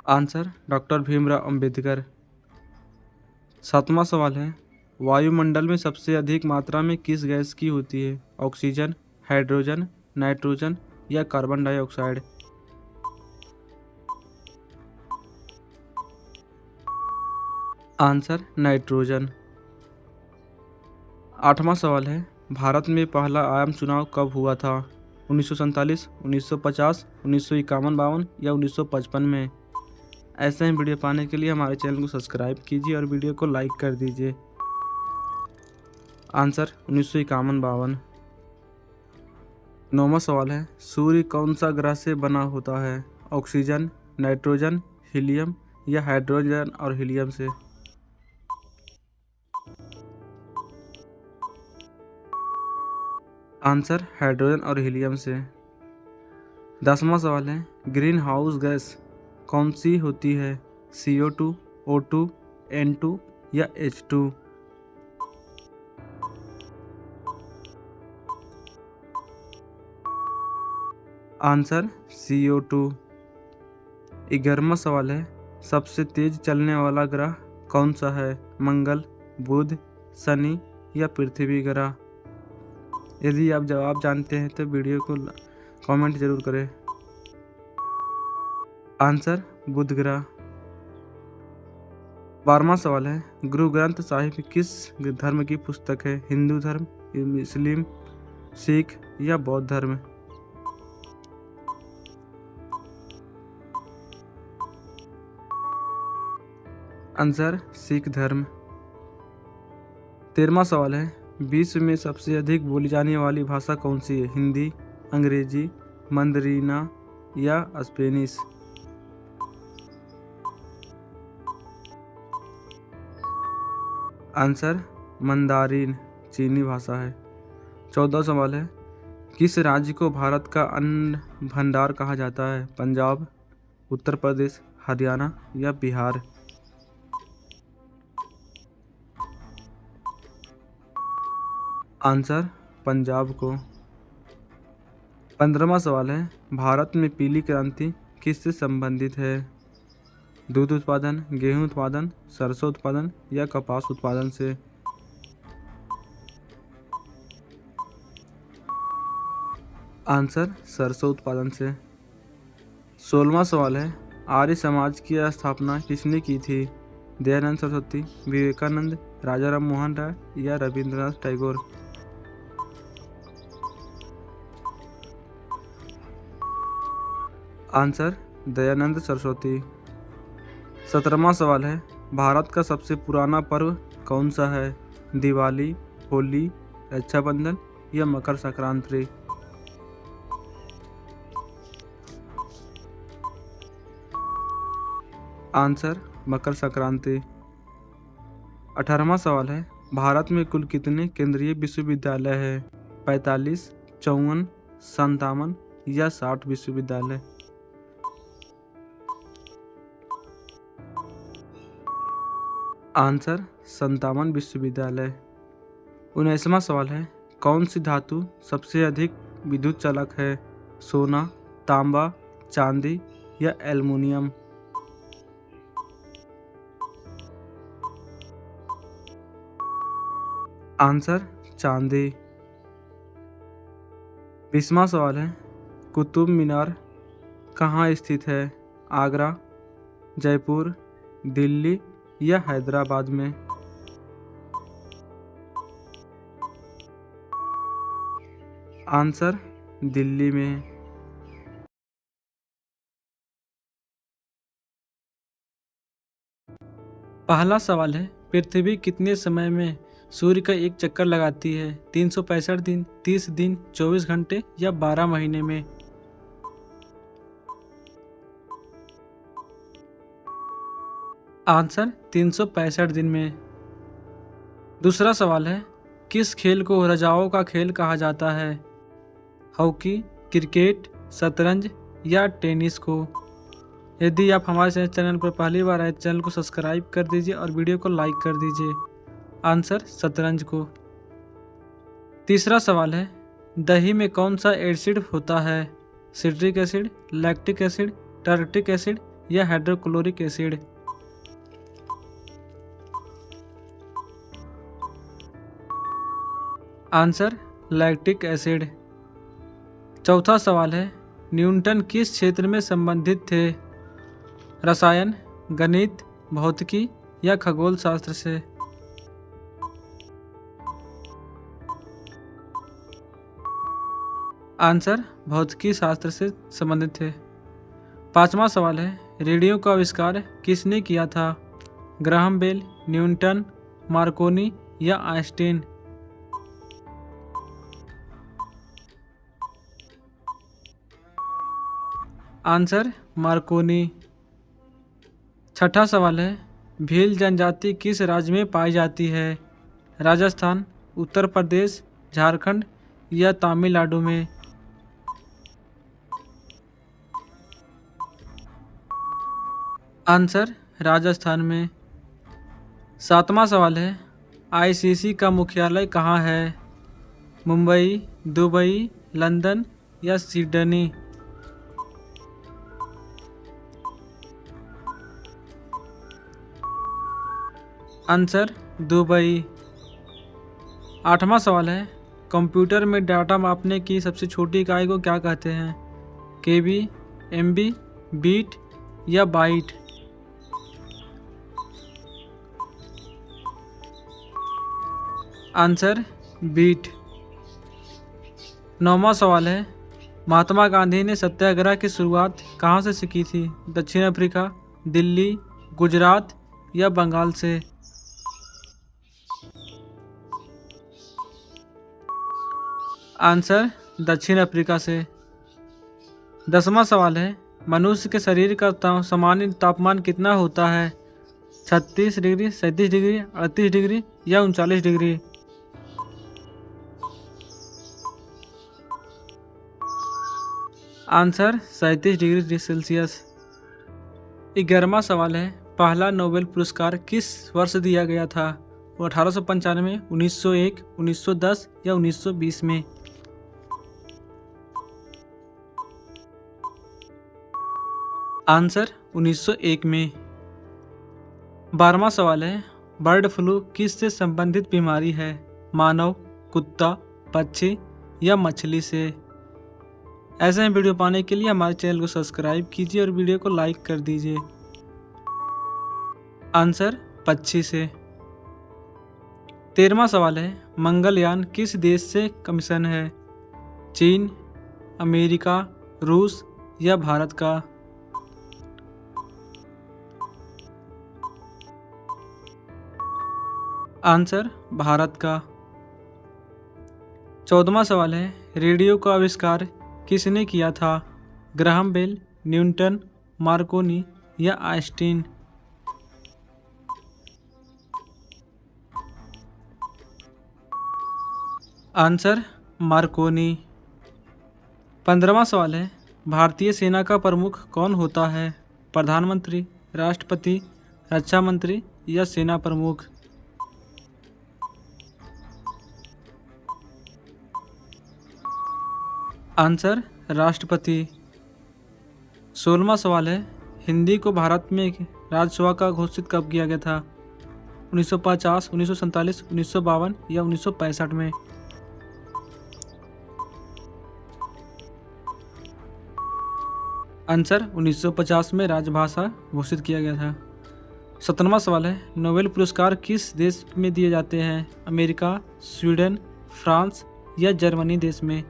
Answer doctor Bhimrao Ambedkar. 7वां सवाल है, वायुमंडल में सबसे अधिक मात्रा में किस गैस की होती है? ऑक्सीजन, हाइड्रोजन, नाइट्रोजन या कार्बन डाइऑक्साइड? Answer nitrogen. 8वां सवाल है, भारत में पहला आम चुनाव कब हुआ था? 1947, 1950, 1951-52 या 1955 में? ऐसे ही वीडियो पाने के लिए हमारे चैनल को सब्सक्राइब कीजिए और वीडियो को लाइक कर दीजिए। आंसर 1951-52। 9वां सवाल है, सूर्य कौन सा ग्रह से बना होता है? ऑक्सीजन, नाइट्रोजन, हीलियम या हाइड्रोजन और हीलियम से? आंसर हाइड्रोजन और हीलियम से। 10वां सवाल है, ग्रीन हाउस गैस कौन सी होती है? CO2, O2, N2 या H2? Answer CO2। 11वां सवाल है, सबसे तेज चलने वाला ग्रह कौन सा है? मंगल, बुध, शनि या पृथ्वी ग्रह? यदि आप जवाब जानते हैं तो वीडियो को कमेंट जरूर करें। आंसर बुध ग्रह। 12वां सवाल है, गुरु ग्रंथ साहिब किस धर्म की पुस्तक है? हिंदू धर्म, मुस्लिम, सिख या बौद्ध धर्म? आंसर सिख धर्म। 13वां सवाल है, विश्व में सबसे अधिक बोली जाने वाली भाषा कौन सी है? हिंदी, अंग्रेजी, मंdarin या स्पेनिश? आंसर मंदारिन चीनी भाषा है। 14वां सवाल है, किस राज्य को भारत का अन्न भंडार कहा जाता है? पंजाब, उत्तर प्रदेश, हरियाणा या बिहार? आंसर पंजाब को। 15वां सवाल है, भारत में पीली क्रांति किससे संबंधित है? दूध उत्पादन, गेहूं उत्पादन, सरसों उत्पादन या कपास उत्पादन से? आंसर सरसों उत्पादन से। 16वां सवाल है, आर्य समाज की स्थापना किसने की थी? दयानंद सरस्वती, विवेकानंद, राजा राम मोहन राय या रविंद्रनाथ टैगोर? आंसर दयानंद सरस्वती। 17वां सवाल है, भारत का सबसे पुराना पर्व कौन सा है? दिवाली, होली, रक्षाबंधन या मकर संक्रांति? आंसर मकर संक्रांति। 18वां सवाल है, भारत में कुल कितने केंद्रीय विश्वविद्यालय हैं? 45, 54, 57 या 60 विश्वविद्यालय? आंसर 57 विश्वविद्यालय। 19वां सवाल है, कौन सी धातु सबसे अधिक विद्युत चालक है? सोना, तांबा, चांदी या एल्युमिनियम? आंसर चांदी। 20वां सवाल है, कुतुब मीनार कहाँ स्थित है? आगरा, जयपुर, दिल्ली या हैदराबाद में? आंसर दिल्ली में। पहला सवाल है, पृथ्वी कितने समय में सूर्य का एक चक्कर लगाती है? 365 दिन, 30 दिन, 24 घंटे या 12 महीने में? आंसर 365 दिन में। दूसरा सवाल है, किस खेल को रजाओं का खेल कहा जाता है? हॉकी, क्रिकेट, शतरंज या टेनिस को? यदि आप हमारे चैनल पर पहली बार आए, चैनल को सब्सक्राइब कर दीजिए और वीडियो को लाइक कर दीजिए। आंसर शतरंज को। तीसरा सवाल है, दही में कौन सा एसिड होता है? Citric acid, lactic acid, tartaric acid या hydrochloric acid? Answer lactic acid. चौथा सवाल है, न्यूटन किस क्षेत्र में संबंधित थे? रसायन, गणित, भौतिकी या खगोल शास्त्र से? आंसर भौतिकी शास्त्र से संबंधित थे। पांचवा सवाल है, रेडियो का आविष्कार किसने किया था? ग्राहम बेल, न्यूटन, मार्कोनी या आइंस्टीन? Answer Markovnikov. छठा सवाल है, भील जनजाति किस राज्य में पाई जाती है? राजस्थान, उत्तर प्रदेश, झारखंड या तमिलनाडु में? आंसर राजस्थान में। सातवां सवाल है, आईसीसी का मुख्यालय कहाँ है? मुंबई, दुबई, लंदन या सिडनी? Answer Dubai. आठवां सवाल है, कंप्यूटर में डाटा मापने की सबसे छोटी इकाई को क्या कहते हैं? केबी, एमबी, बीट या बाइट? Answer bit. नौवां सवाल है, महात्मा गांधी ने सत्याग्रह की शुरुआत कहाँ से की थी? दक्षिण अफ्रीका, दिल्ली, गुजरात या बंगाल से? आंसर दक्षिण अफ्रीका से। 10वां सवाल है, मनुष्य के शरीर का सामान्य तापमान कितना होता है? 36 डिग्री, 37 डिग्री, 38 डिग्री या 39 डिग्री? Answer 37 degree Celsius. 11वां सवाल है, पहला नोबेल पुरस्कार किस वर्ष दिया गया था? 1895, 1901, 1910 या 1920 में? आंसर 1901 में। 12वां सवाल है, बर्ड फ्लू किस से संबंधित बीमारी है? मानव, कुत्ता, पक्षी या मछली से? ऐसे ही वीडियो पाने के लिए हमारे चैनल को सब्सक्राइब कीजिए और वीडियो को लाइक कर दीजिए। आंसर पक्षी से। 13वां सवाल है, मंगलयान किस देश से कमीशन है? चीन, अमेरिका, रूस या भारत का? आंसर भारत का। 14वां सवाल है, रेडियो का आविष्कार किसने किया था? ग्राहम बेल, न्यूटन, मार्कोनी या आइंस्टीन? Answer Marconi. 15वां सवाल है, भारतीय सेना का प्रमुख कौन होता है? प्रधानमंत्री, राष्ट्रपति, रक्षा मंत्री या सेना प्रमुख? आंसर राष्ट्रपति। 16वां सवाल है, हिंदी को भारत में राजभाषा का घोषित कब किया गया था? 1950, 1947, 1952 या 1965 में? आंसर 1950 में राजभाषा घोषित किया गया था। 17वां सवाल है, नोबेल पुरस्कार किस देश में दिए जाते हैं? अमेरिका, स्वीडन, फ्रांस या जर्मनी देश में?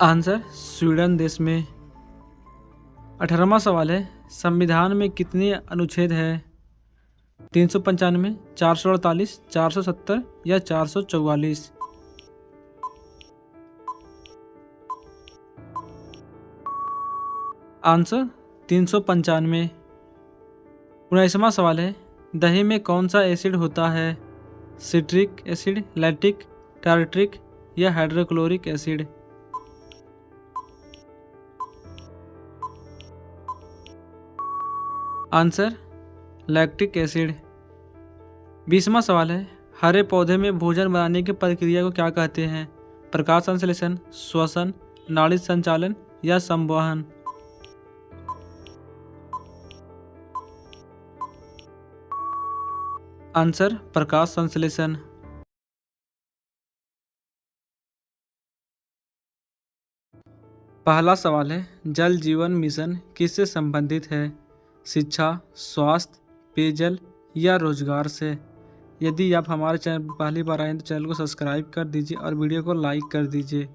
आंसर स्वीडन देश में। 18वां सवाल है, संविधान में कितने अनुच्छेद हैं? 395, 448, 470 या 444? आंसर 395। 19वां सवाल है, दही में कौन सा एसिड होता है? सिट्रिक एसिड, लैक्टिक, टार्ट्रिक या hydrochloric acid? Answer lactic acid. 20वां सवाल है, हरे पौधे में भोजन बनाने की प्रक्रिया को क्या कहते हैं? प्रकाश संश्लेषण, श्वसन, नाड़ी संचालन या संवहन? आंसर प्रकाश संश्लेषण। पहला सवाल है, जल जीवन मिशन किससे संबंधित है? शिक्षा, स्वास्थ्य, पेयजल या रोजगार से? यदि आप हमारे चैनल पर पहली बार आए तो चैनल को सब्सक्राइब कर दीजिए और वीडियो को लाइक कर दीजिए।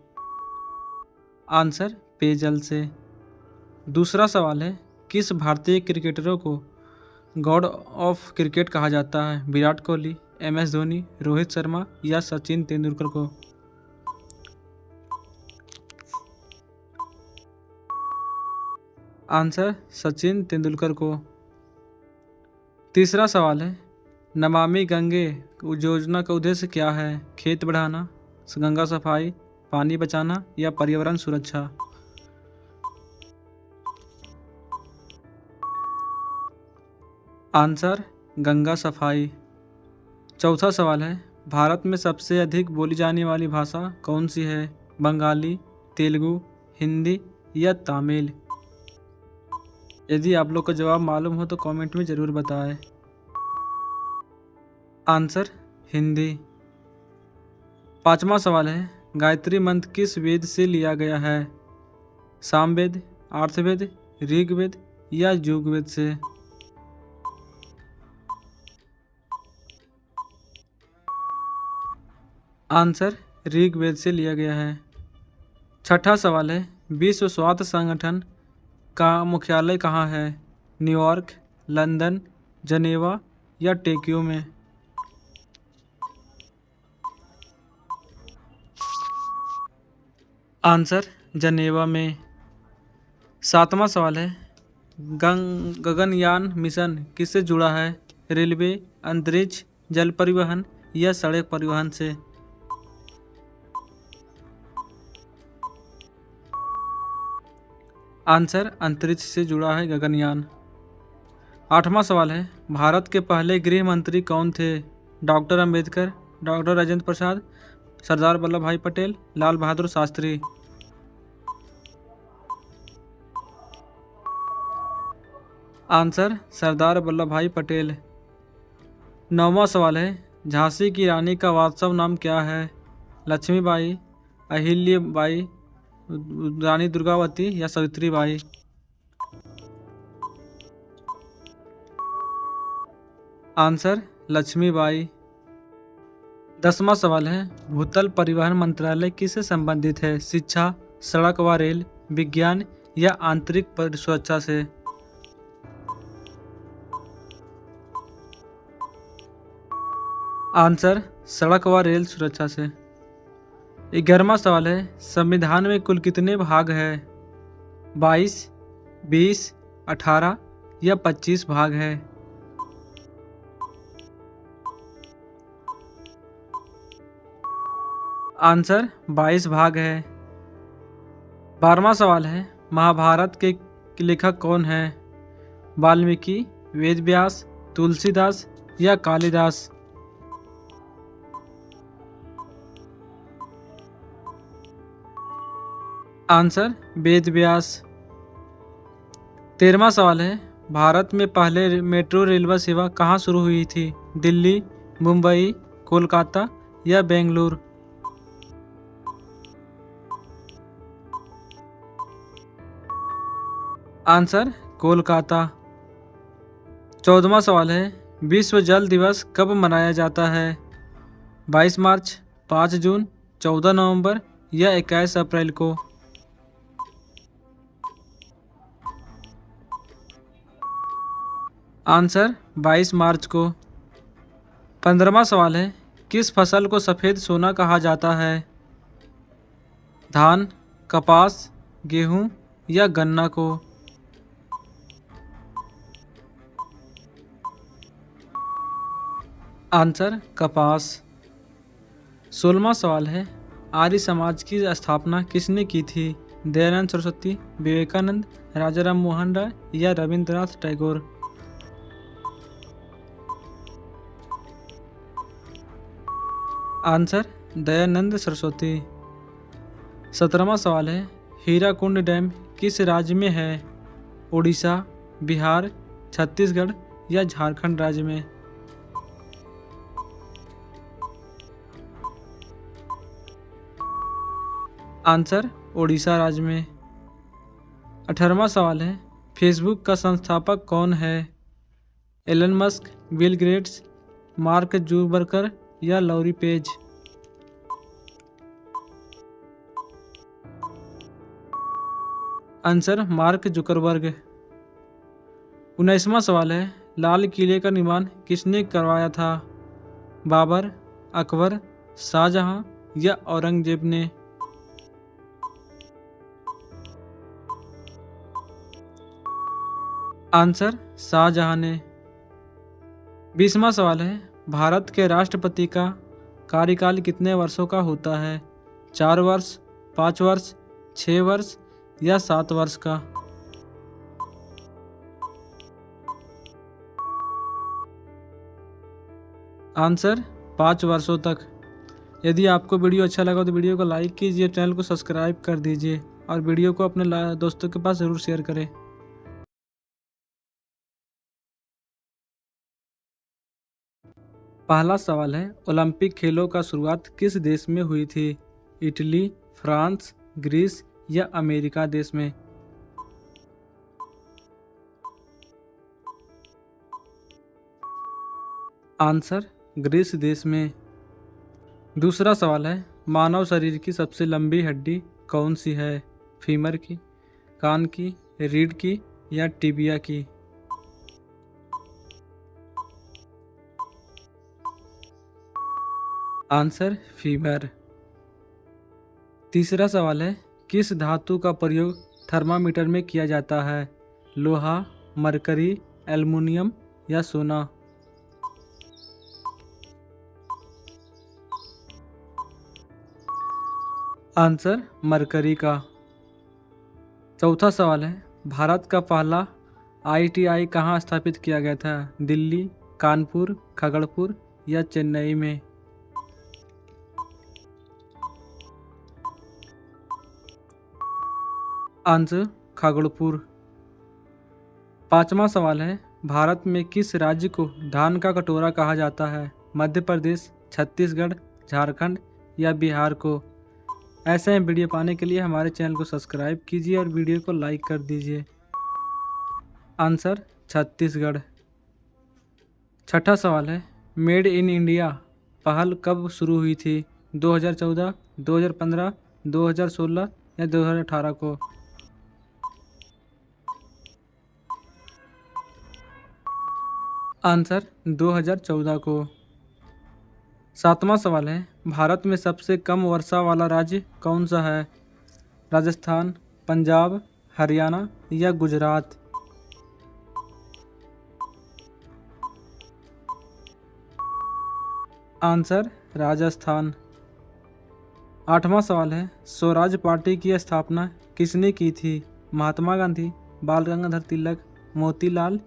आंसर पेयजल से। दूसरा सवाल है, किस भारतीय क्रिकेटरों को गॉड ऑफ क्रिकेट कहा जाता है? विराट कोहली, MS धोनी, रोहित शर्मा या सचिन तेंदुलकर को? आंसर सचिन तेंदुलकर को। तीसरा सवाल है, नमामि गंगे योजना का उद्देश्य क्या है? खेत बढ़ाना, गंगा सफाई, पानी बचाना या पर्यावरण सुरक्षा? आंसर गंगा सफाई। चौथा सवाल है, भारत में सबसे अधिक बोली जाने वाली भाषा कौन सी है? बंगाली, तेलुगु, हिंदी या तमिल? यदि आप लोग को जवाब मालूम हो तो कमेंट में ज़रूर बताएं। आंसर हिंदी। पांचवा सवाल है, गायत्री मंत्र किस वेद से लिया गया है? सामवेद, अर्थवेद, ऋग्वेद या युगवेद से? आंसर ऋग्वेद से लिया गया है। छठा सवाल है, विश्व स्वास्थ्य संगठन का मुख्यालय कहाँ है? न्यूयॉर्क, लंदन, जनेवा या टोक्यो में? आंसर जनेवा में। सातवां सवाल है, गगनयान मिशन किससे जुड़ा है? रेलवे, अंतरिक्ष, जल परिवहन या सड़क परिवहन से? आंसर अंतरिक्ष से जुड़ा है गगनयान। आठवां सवाल है, भारत के पहले गृह मंत्री कौन थे? डॉक्टर अंबेडकर, डॉक्टर राजेंद्र प्रसाद, सरदार वल्लभ भाई पटेल, लाल बहादुर शास्त्री? आंसर सरदार वल्लभ भाई पटेल। नौवां सवाल है, झांसी की रानी का वास्तव नाम क्या है? लक्ष्मीबाई, अहिल्याबाई, रानी दुर्गावती या सावित्रीबाई? आंसर लक्ष्मीबाई। 10वां सवाल है, भूतल परिवहन मंत्रालय किससे संबंधित है? शिक्षा, सड़क व रेल, विज्ञान या आंतरिक सुरक्षा से? आंसर सड़क व रेल सुरक्षा से। 11वां सवाल है, संविधान में कुल कितने भाग हैं? 22, 20, 18 या 25 भाग है? आंसर 22 भाग है। 12वां सवाल है, महाभारत के लेखक कौन है? वाल्मीकि, वेदव्यास, तुलसीदास या कालिदास? आंसर वेदव्यास। 13वां सवाल है, भारत में पहले मेट्रो रेलवे सेवा कहाँ शुरू हुई थी? दिल्ली, मुंबई, कोलकाता या बेंगलुरु? आंसर कोलकाता। 14वां सवाल है, विश्व जल दिवस कब मनाया जाता है? 22 मार्च, 5 जून, 14 नवंबर या 21 अप्रैल को? आंसर 22 मार्च को। 15वां सवाल है, किस फसल को सफ़ेद सोना कहा जाता है? धान, कपास, गेहूं या गन्ना को? आंसर कपास। 16वां सवाल है, आर्य समाज की स्थापना किसने की थी? दयानंद सरस्वती, विवेकानंद, राजा राम मोहन राय या रविंद्रनाथ टैगोर? आंसर दयानंद सरस्वती। 17वां सवाल है, हीराकुंड डैम किस राज्य में है? उड़ीसा, बिहार, छत्तीसगढ़ या झारखंड राज्य में? आंसर उड़ीसा राज्य में। 18वां सवाल है, फेसबुक का संस्थापक कौन है? Elon Musk, Bill Gates, Mark Zuckerberg या Larry Page? Answer Mark Zuckerberg. 19वां सवाल है, लाल किले का निर्माण किसने करवाया था? बाबर, अकबर, शाहजहां या औरंगजेब ने? आंसर शाहजहां ने। 20वां सवाल है, भारत के राष्ट्रपति का कार्यकाल कितने वर्षों का होता है? 4 वर्ष, 5 वर्ष, 6 वर्ष या 7 वर्ष का? आंसर 5 वर्षों तक। यदि आपको वीडियो अच्छा लगा तो वीडियो को लाइक कीजिए, चैनल को सब्सक्राइब कर दीजिए और वीडियो को अपने दोस्तों के पास ज़रूर शेयर करें। पहला सवाल है, ओलंपिक खेलों का शुरुआत किस देश में हुई थी? इटली, फ्रांस, ग्रीस या अमेरिका देश में? आंसर ग्रीस देश में। दूसरा सवाल है, मानव शरीर की सबसे लंबी हड्डी कौन सी है? फीमर की, कान की, रीढ़ की या टिबिया की? Answer femur. तीसरा सवाल है, किस धातु का प्रयोग थर्मामीटर में किया जाता है? लोहा, मरकरी, एल्युमिनियम या सोना? आंसर मरकरी का। चौथा सवाल है, भारत का पहला ITI कहाँ स्थापित किया गया था? दिल्ली, कानपुर, खगड़पुर या चेन्नई में? आंसर खगड़पुर। पांचवा सवाल है, भारत में किस राज्य को धान का कटोरा कहा जाता है? मध्य प्रदेश, छत्तीसगढ़, झारखंड या बिहार को? ऐसे ही वीडियो पाने के लिए हमारे चैनल को सब्सक्राइब कीजिए और वीडियो को लाइक कर दीजिए। आंसर छत्तीसगढ़। छठा सवाल है, मेड इन इंडिया पहल कब शुरू हुई थी? 2014, 2015, 2016 या 2018 को? आंसर 2014 को। सातवां सवाल है, भारत में सबसे कम वर्षा वाला राज्य कौन सा है? राजस्थान, पंजाब, हरियाणा या गुजरात? आंसर राजस्थान। आठवां सवाल है, स्वराज पार्टी की स्थापना किसने की थी? महात्मा गांधी, बाल गंगाधर तिलक, मोतीलाल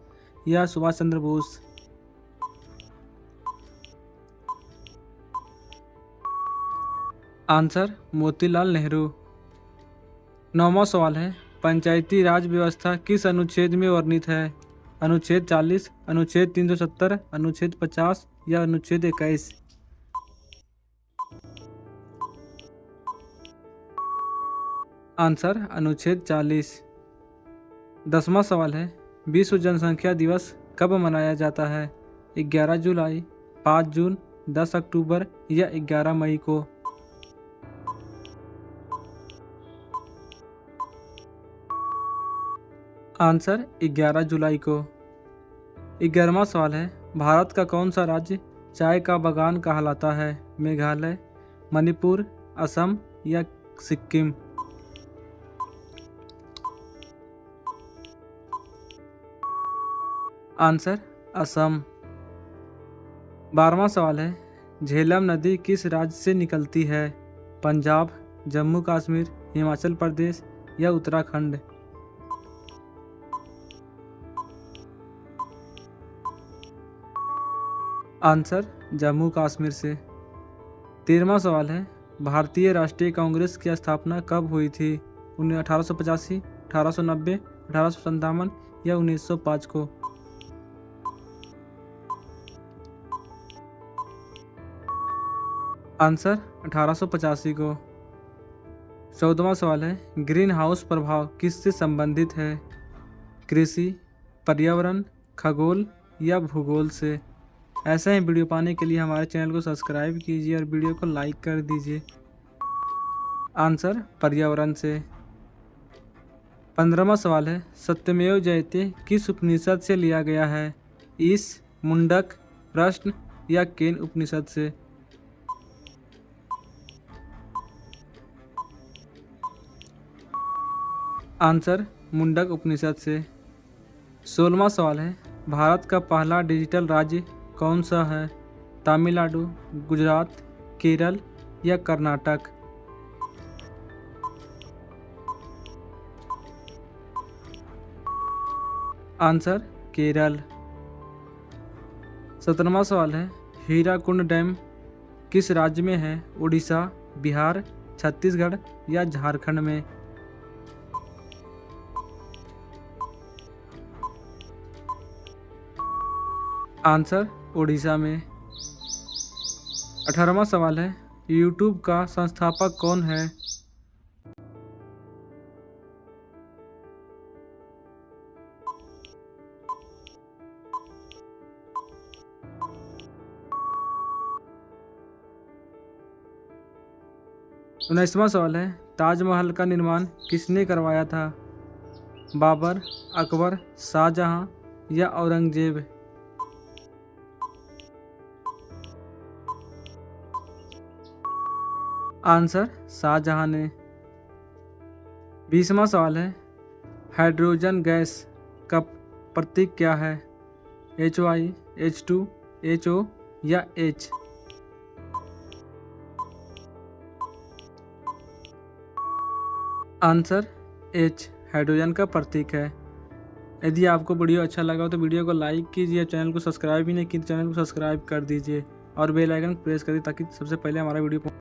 या सुभाष चंद्र बोस? आंसर मोतीलाल नेहरू। नौवां सवाल है, पंचायती राज व्यवस्था किस अनुच्छेद में वर्णित है? अनुच्छेद 40, अनुच्छेद 370, अनुच्छेद 50 या अनुच्छेद 21? आंसर अनुच्छेद 40। 10वां सवाल है, विश्व जनसंख्या दिवस कब मनाया जाता है? 11 जुलाई, 5 जून, 10 अक्टूबर या 11 मई को? आंसर 11 जुलाई को। 11वां सवाल है, भारत का कौन सा राज्य चाय का बागान कहलाता है? मेघालय, मणिपुर, असम या सिक्किम? आंसर असम। 12वां सवाल है, झेलम नदी किस राज्य से निकलती है? पंजाब, जम्मू कश्मीर, हिमाचल प्रदेश या उत्तराखंड? आंसर जम्मू कश्मीर से। 13वां सवाल है, भारतीय राष्ट्रीय कांग्रेस की स्थापना कब हुई थी? 1885, 1890, 1857 या 1905 को? आंसर 1885 को। 14वां सवाल है, ग्रीन हाउस प्रभाव किससे संबंधित है? कृषि, पर्यावरण, खगोल या भूगोल से? ऐसे ही वीडियो पाने के लिए हमारे चैनल को सब्सक्राइब कीजिए और वीडियो को लाइक कर दीजिए। आंसर पर्यावरण से। 15वां सवाल है, सत्यमेव जयते किस उपनिषद से लिया गया है? ईश, मुंडक, प्रश्न या केन उपनिषद से? आंसर मुंडक उपनिषद से। 16वां सवाल है, भारत का पहला डिजिटल राज्य कौन सा है? तमिलनाडु, गुजरात, केरल या कर्नाटक? आंसर केरल। 17वां सवाल है, हीराकुंड डैम किस राज्य में है? उड़ीसा, बिहार, छत्तीसगढ़ या झारखंड में? आंसर उड़ीसा में। 18वां सवाल है, यूट्यूब का संस्थापक कौन है? उन्नीसवां सवाल है, ताजमहल का निर्माण किसने करवाया था? बाबर, अकबर, शाहजहां या औरंगजेब? आंसर शाहजहां ने। 20वां सवाल है, हाइड्रोजन गैस का प्रतीक क्या है? HY, H2, HO या H? आंसर H हाइड्रोजन का प्रतीक है। यदि आपको वीडियो अच्छा लगा हो तो वीडियो को लाइक कीजिए, चैनल को सब्सक्राइब भी नहीं किया तो चैनल को सब्सक्राइब कर दीजिए और बेल आइकन प्रेस करिए ताकि सबसे पहले हमारा वीडियो